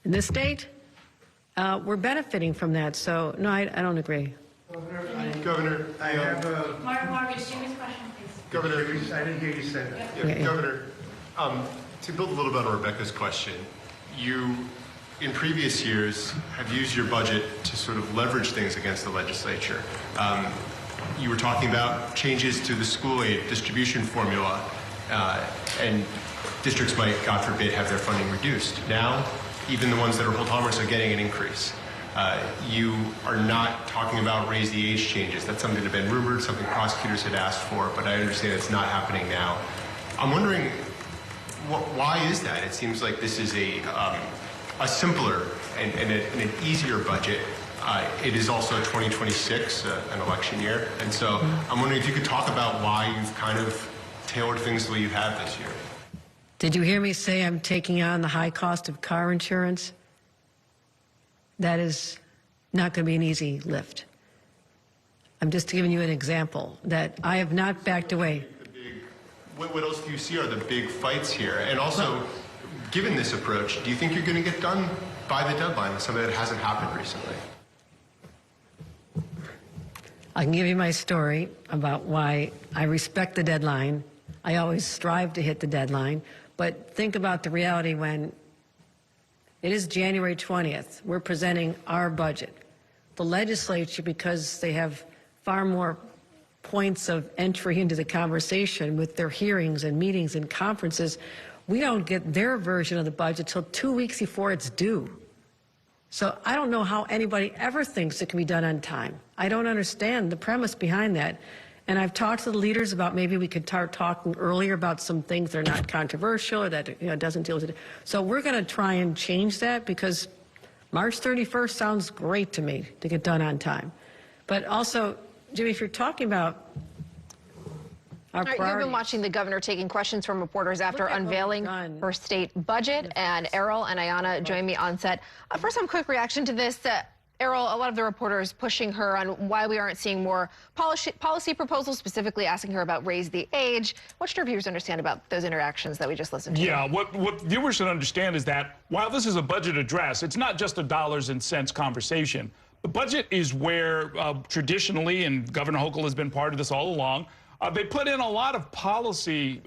in this state, we're benefiting from that. So, no, I don't agree. Governor, I have a... Marcus, Jimmy's question, please. Governor, I didn't hear you say that. Yeah, Okay. Governor, to build a little bit on Rebecca's question, you, in previous years, have used your budget to sort of leverage things against the legislature. You were talking about changes to the school aid distribution formula, and districts might, God forbid, have their funding reduced. Now, even the ones that are hold harmless are getting an increase. You are not talking about raise the age changes. That's something that had been rumored, something prosecutors had asked for, but I understand it's not happening now. I'm wondering, why is that? It seems like this is a simpler and an easier budget. It is also 2026, an election year, and so I'm wondering if you could talk about why you've kind of tailored things the way you have this year. Did you hear me say I'm taking on the high cost of car insurance? That is not going to be an easy lift. I'm just giving you an example that I have not backed away. What else do you see are the big fights here? And also, given this approach, do you think you're going to get done by the deadline with something that hasn't happened recently? I can give you my story about why I respect the deadline. I always strive to hit the deadline. But think about the reality when it is January 20th. We're presenting our budget. The legislature, because they have far more points of entry into the conversation with their hearings and meetings and conferences, we don't get their version of the budget till 2 weeks before it's due. So I don't know how anybody ever thinks it can be done on time. I don't understand the premise behind that. And I've talked to the leaders about maybe we could start talking earlier about some things that are not controversial or that doesn't deal with it. So we're going to try and change that because March 31st sounds great to me to get done on time. But also, Jimmy, if you're talking about our All right, you've been watching the governor taking questions from reporters after unveiling her state budget, and Errol and Ayanna join me on set. First, some quick reaction to this. Errol, a lot of the reporters pushing her on why we aren't seeing more policy proposals, specifically asking her about raise the age. What should our viewers understand about those interactions that we just listened to? Yeah, what viewers should understand is that while this is a budget address, it's not just a dollars and cents conversation. The budget is where traditionally, and Governor Hochul has been part of this all along, they put in a lot of policy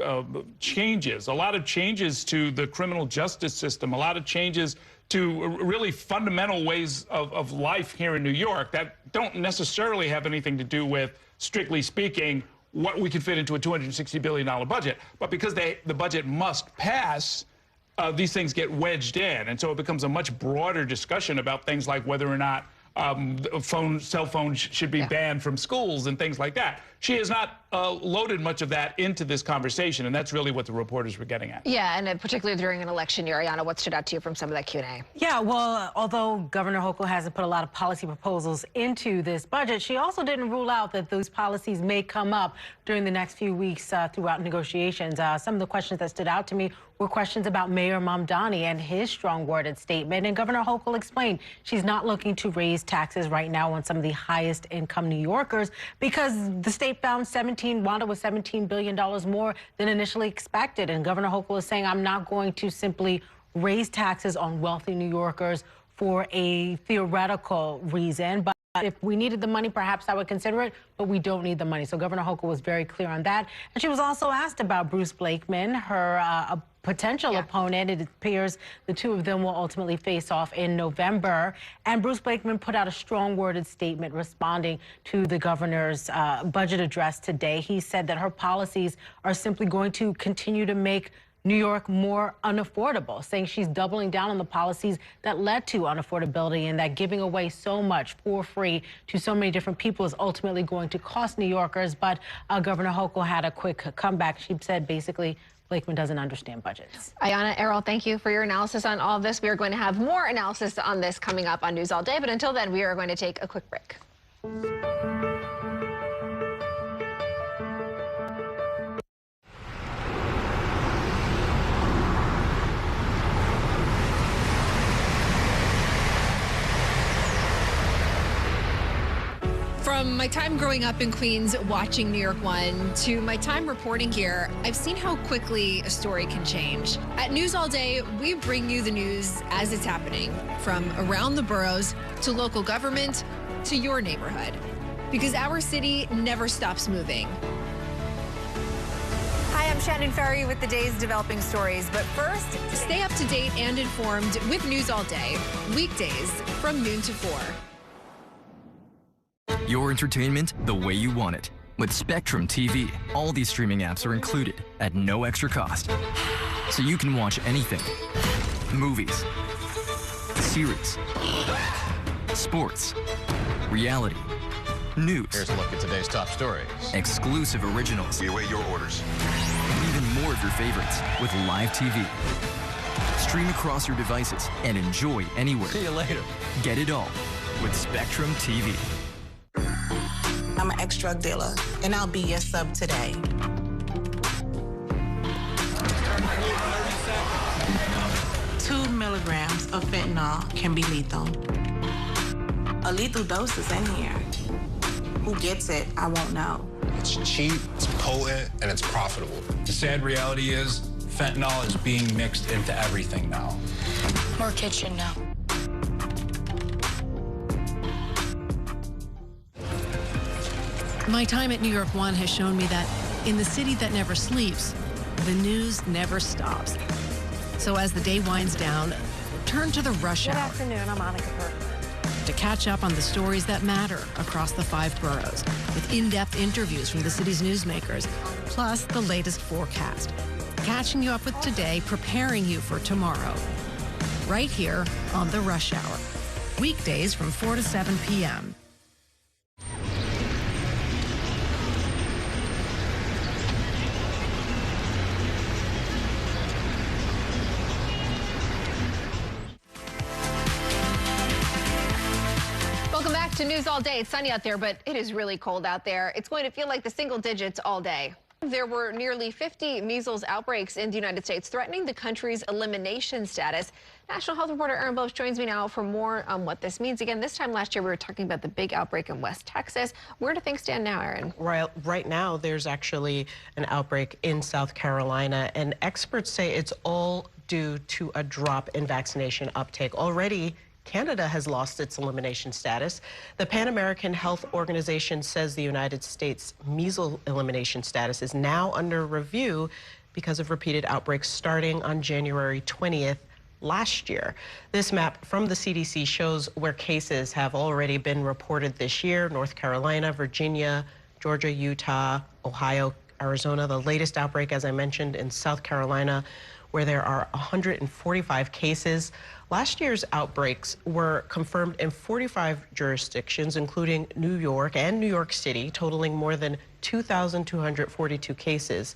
changes, a lot of changes to the criminal justice system, a lot of changes to really fundamental ways of life here in New York that don't necessarily have anything to do with, strictly speaking, what we can fit into a $260 billion budget. But because the budget must pass, these things get wedged in. And so it becomes a much broader discussion about things like whether or not cell phones should be banned from schools and things like that. She has not loaded much of that into this conversation, and that's really what the reporters were getting at. Yeah, and particularly during an election year. Ayanna, what stood out to you from some of that Q&A? Yeah, well, although Governor Hochul hasn't put a lot of policy proposals into this budget, she also didn't rule out that those policies may come up during the next few weeks throughout negotiations. Some of the questions that stood out to me were questions about Mayor Mamdani and his strong-worded statement. And Governor Hochul explained she's not looking to raise taxes right now on some of the highest income New Yorkers because the state found wound up with $17 billion more than initially expected. And Governor Hochul is saying, I'm not going to simply raise taxes on wealthy New Yorkers for a theoretical reason. But if we needed the money, perhaps I would consider it, but we don't need the money. So Governor Hochul was very clear on that. And she was also asked about Bruce Blakeman, her potential opponent. It appears the two of them will ultimately face off in November. And Bruce Blakeman put out a strong-worded statement responding to the governor's budget address today. He said that her policies are simply going to continue to make New York more unaffordable, saying she's doubling down on the policies that led to unaffordability and that giving away so much for free to so many different people is ultimately going to cost New Yorkers. But Governor Hochul had a quick comeback. She said basically Blakeman doesn't understand budgets. Ayanna, Errol, thank you for your analysis on all of this. We are going to have more analysis on this coming up on News All Day. But until then, we are going to take a quick break. From my time growing up in Queens watching New York 1 to my time reporting here, I've seen how quickly a story can change. At News All Day, we bring you the news as it's happening, from around the boroughs to local government to your neighborhood. Because our city never stops moving. Hi, I'm Shannon Ferry with the day's developing stories. But first, stay up to date and informed with News All Day, weekdays from noon to 4. Your entertainment the way you want it. With Spectrum TV, all these streaming apps are included at no extra cost. So you can watch anything. Movies, series, sports, reality, news. Here's a look at today's top stories. Exclusive originals. We await your orders. And even more of your favorites with live TV. Stream across your devices and enjoy anywhere. See you later. Get it all with Spectrum TV. I'm an ex-drug dealer, and I'll be your sub today. 2 milligrams of fentanyl can be lethal. A lethal dose is in here. who gets it, I won't know. It's cheap, it's potent, and it's profitable. The sad reality is fentanyl is being mixed into everything now. More kids should know. My time at New York One has shown me that in the city that never sleeps, the news never stops. So as the day winds down, turn to the rush hour. Good afternoon, I'm Monica Burke. To catch up on the stories that matter across the 5 boroughs, with in-depth interviews from the city's newsmakers, plus the latest forecast. Catching you up with today, preparing you for tomorrow. Right here on the Rush Hour. Weekdays from 4 to 7 p.m. Welcome back to News All Day. It's sunny out there, but it is really cold out there. It's going to feel like the single digits all day. There were nearly 50 measles outbreaks in the United States, threatening the country's elimination status. National Health reporter Aaron Bose joins me now for more on what this means. Again, this time last year, we were talking about the big outbreak in West Texas. Where do things stand now, Aaron? Right now, there's actually an outbreak in South Carolina, and experts say it's all due to a drop in vaccination uptake. Already, Canada has lost its elimination status. The Pan American Health Organization says the United States measles elimination status is now under review because of repeated outbreaks starting on January 20th last year. This map from the CDC shows where cases have already been reported this year: North Carolina, Virginia, Georgia, Utah, Ohio, Arizona. The latest outbreak, as I mentioned, in South Carolina, where there are 145 cases. Last year's outbreaks were confirmed in 45 jurisdictions, including New York and New York City, totaling more than 2,242 cases.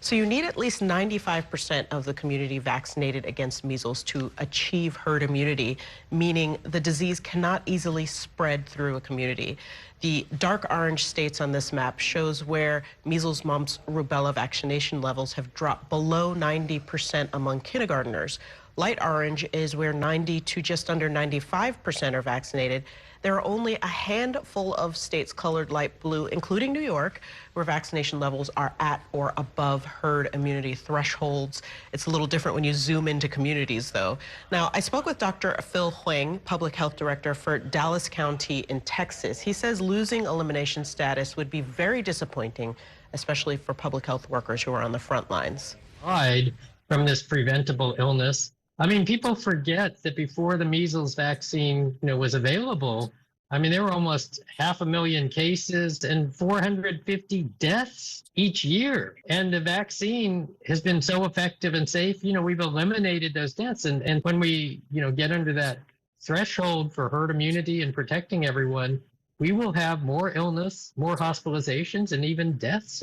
So you need at least 95% of the community vaccinated against measles to achieve herd immunity, meaning the disease cannot easily spread through a community. The dark orange states on this map shows where measles, mumps, rubella vaccination levels have dropped below 90% among kindergartners. Light orange is where 90 to just under 95% are vaccinated. There are only a handful of states colored light blue, including New York, where vaccination levels are at or above herd immunity thresholds. It's a little different when you zoom into communities, though. Now, I spoke with Dr. Phil Huang, Public Health Director for Dallas County in Texas. He says losing elimination status would be very disappointing, especially for public health workers who are on the front lines. From this preventable illness. I mean, people forget that before the measles vaccine, was available, I mean, there were almost 500,000 cases and 450 deaths each year. And the vaccine has been so effective and safe, we've eliminated those deaths. And when we, get under that threshold for herd immunity and protecting everyone, we will have more illness, more hospitalizations, and even deaths,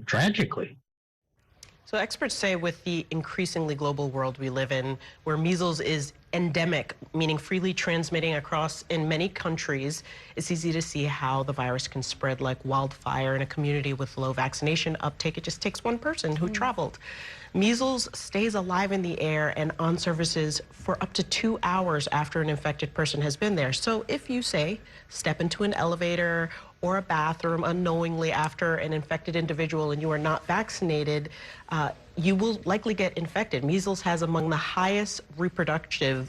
tragically. So experts say with the increasingly global world we live in, where measles is endemic, meaning freely transmitting across in many countries, it's easy to see how the virus can spread like wildfire in a community with low vaccination uptake. It just takes one person who traveled. Measles stays alive in the air and on surfaces for up to 2 hours after an infected person has been there. So if you, say, step into an elevator or a bathroom unknowingly after an infected individual and you are not vaccinated, you will likely get infected. Measles has among the highest reproduction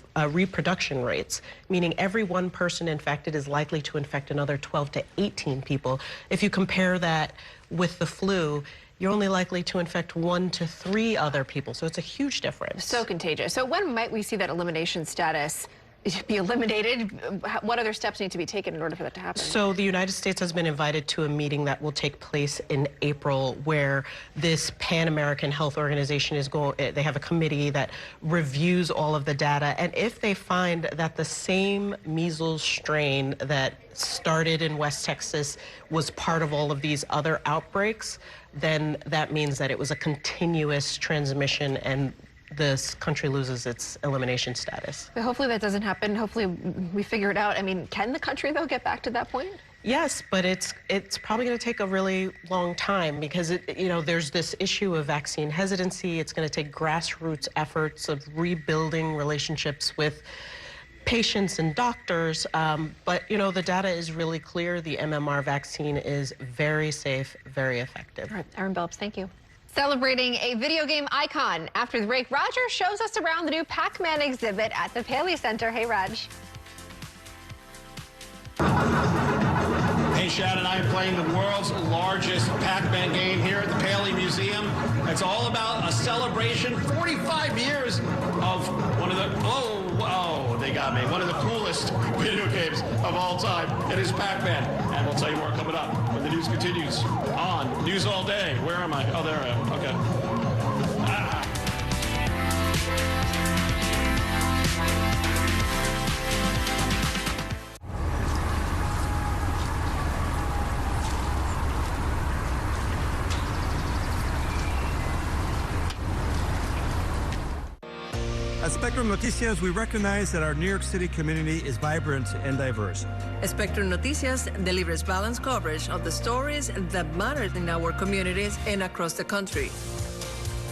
rates, meaning every one person infected is likely to infect another 12 to 18 people. If you compare that with the flu, you're only likely to infect 1 to 3 other people. So it's a huge difference. So contagious. So when might we see that elimination status be eliminated? What other steps need to be taken in order for that to happen? So the United States has been invited to a meeting that will take place in April, where this Pan American Health Organization is going. They have a committee that reviews all of the data, and if they find that the same measles strain that started in West Texas was part of all of these other outbreaks, then that means that it was a continuous transmission and this country loses its elimination status. But hopefully that doesn't happen. Hopefully we figure it out. I mean, can the country, though, get back to that point? Yes, but it's probably going to take a really long time because, there's this issue of vaccine hesitancy. It's going to take grassroots efforts of rebuilding relationships with patients and doctors. But, you know, the data is really clear. The MMR vaccine is very safe, very effective. All right, Erin Billups, thank you. Celebrating a video game icon. After the break, Roger shows us around the new Pac-Man exhibit at the Paley Center. Hey, Raj. Hey, Shannon, I am playing the world's largest Pac-Man game here at the Paley Museum. It's all about a celebration, 45 years of one of the, they got me, one of the coolest video games of all time. It is Pac-Man, and we'll tell you more coming up when the news continues on News All Day. Where am I? Oh, there I am. Okay. At Spectrum Noticias, we recognize that our New York City community is vibrant and diverse. Spectrum Noticias delivers balanced coverage of the stories that matter in our communities and across the country.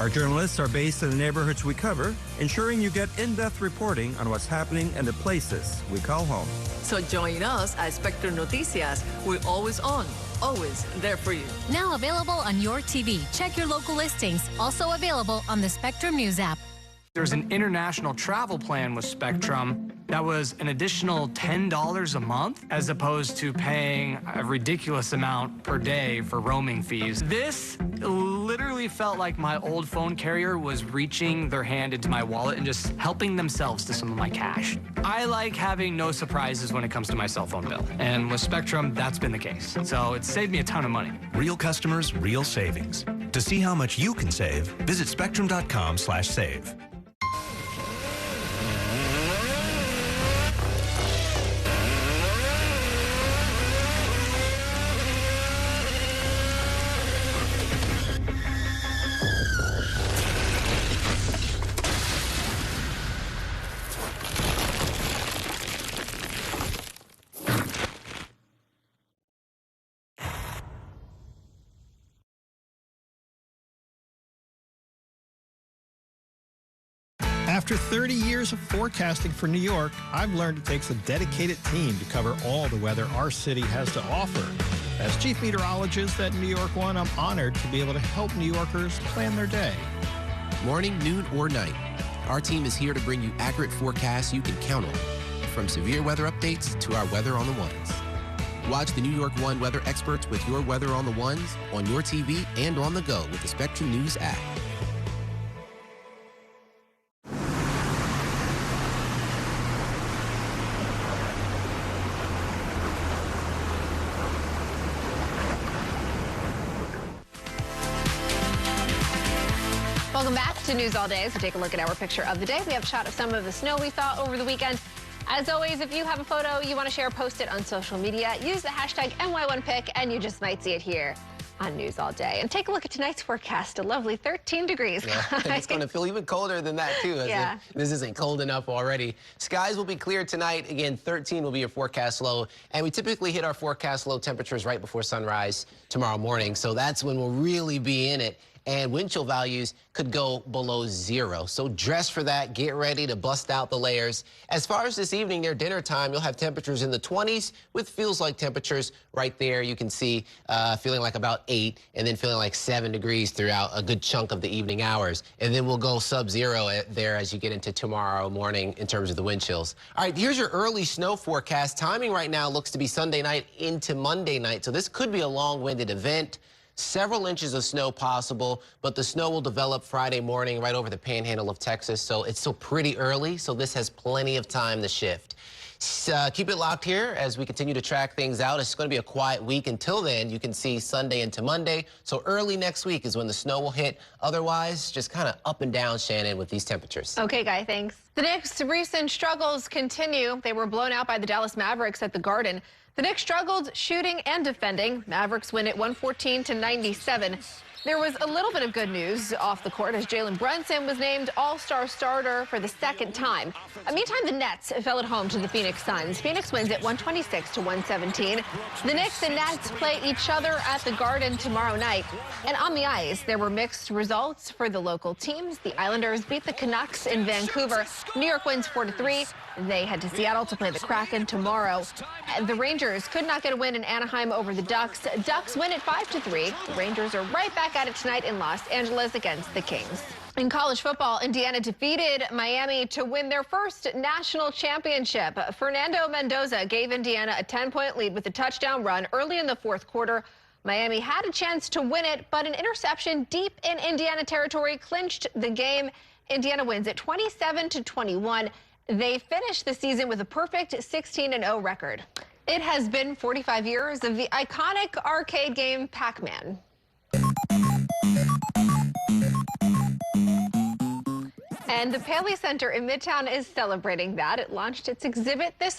Our journalists are based in the neighborhoods we cover, ensuring you get in-depth reporting on what's happening in the places we call home. So join us at Spectrum Noticias. We're always on, always there for you. Now available on your TV. Check your local listings. Also available on the Spectrum News app. There's an international travel plan with Spectrum that was an additional $10 a month as opposed to paying a ridiculous amount per day for roaming fees. This literally felt like my old phone carrier was reaching their hand into my wallet and just helping themselves to some of my cash. I like having no surprises when it comes to my cell phone bill. And with Spectrum, that's been the case. So it's saved me a ton of money. Real customers, real savings. To see how much you can save, visit spectrum.com/save. After 30 years of forecasting for New York, I've learned it takes a dedicated team to cover all the weather our city has to offer. As chief meteorologist at New York One, I'm honored to be able to help New Yorkers plan their day. Morning, noon, or night, our team is here to bring you accurate forecasts you can count on, from severe weather updates to our Weather on the Ones. Watch the New York One weather experts with your Weather on the Ones on your TV and on the go with the Spectrum News app. Welcome back to News All Day. So take a look at our picture of the day. We have a shot of some of the snow we saw over the weekend. As always, if you have a photo you want to share, post it on social media. Use the hashtag NY1Pic, and you just might see it here on News All Day. And take a look at tonight's forecast. A lovely 13 degrees. Yeah, it's going to feel even colder than that, too. As if this isn't cold enough already. Skies will be clear tonight. Again, 13 will be your forecast low. And we typically hit our forecast low temperatures right before sunrise tomorrow morning. So that's when we'll really be in it. And wind chill values could go below 0. So dress for that. Get ready to bust out the layers. As far as this evening, near dinner time, you'll have temperatures in the 20s with feels like temperatures right there. You can see feeling like about 8 and then feeling like 7 degrees throughout a good chunk of the evening hours. And then we'll go sub-zero there as you get into tomorrow morning in terms of the wind chills. All right, here's your early snow forecast. Timing right now looks to be Sunday night into Monday night. So this could be a long-winded event. Several inches of snow possible, but the snow will develop Friday morning right over the panhandle of Texas, so it's still pretty early, so this has plenty of time to shift. Keep it locked here as we continue to track things out. It's going to be a quiet week. Until then, you can see Sunday into Monday, so early next week is when the snow will hit. Otherwise, just kind of up and down, Shannon, with these temperatures. Okay, Guy, thanks. The Knicks' recent struggles continue. They were blown out by the Dallas Mavericks at the Garden. The Knicks struggled shooting and defending. Mavericks win it 114-97. There was a little bit of good news off the court as Jalen Brunson was named All-Star starter for the second time. Meantime, the Nets fell at home to the Phoenix Suns. Phoenix wins at 126-117. The Knicks and Nets play each other at the Garden tomorrow night. And on the ice, there were mixed results for the local teams. The Islanders beat the Canucks in Vancouver. New York wins 4-3. They head to Seattle to play the Kraken tomorrow. The Rangers could not get a win in Anaheim over the Ducks. Ducks win at 5-3. The Rangers are right back at it tonight in Los Angeles against the Kings. In college football, Indiana defeated Miami to win their first national championship. Fernando Mendoza gave Indiana a 10-point lead with a touchdown run early in the fourth quarter. Miami had a chance to win it, but an interception deep in Indiana territory clinched the game. Indiana wins at 27-21. They finished the season with a perfect 16-0 record. It has been 45 years of the iconic arcade game Pac-Man. And the Paley Center in Midtown is celebrating that. It launched its exhibit this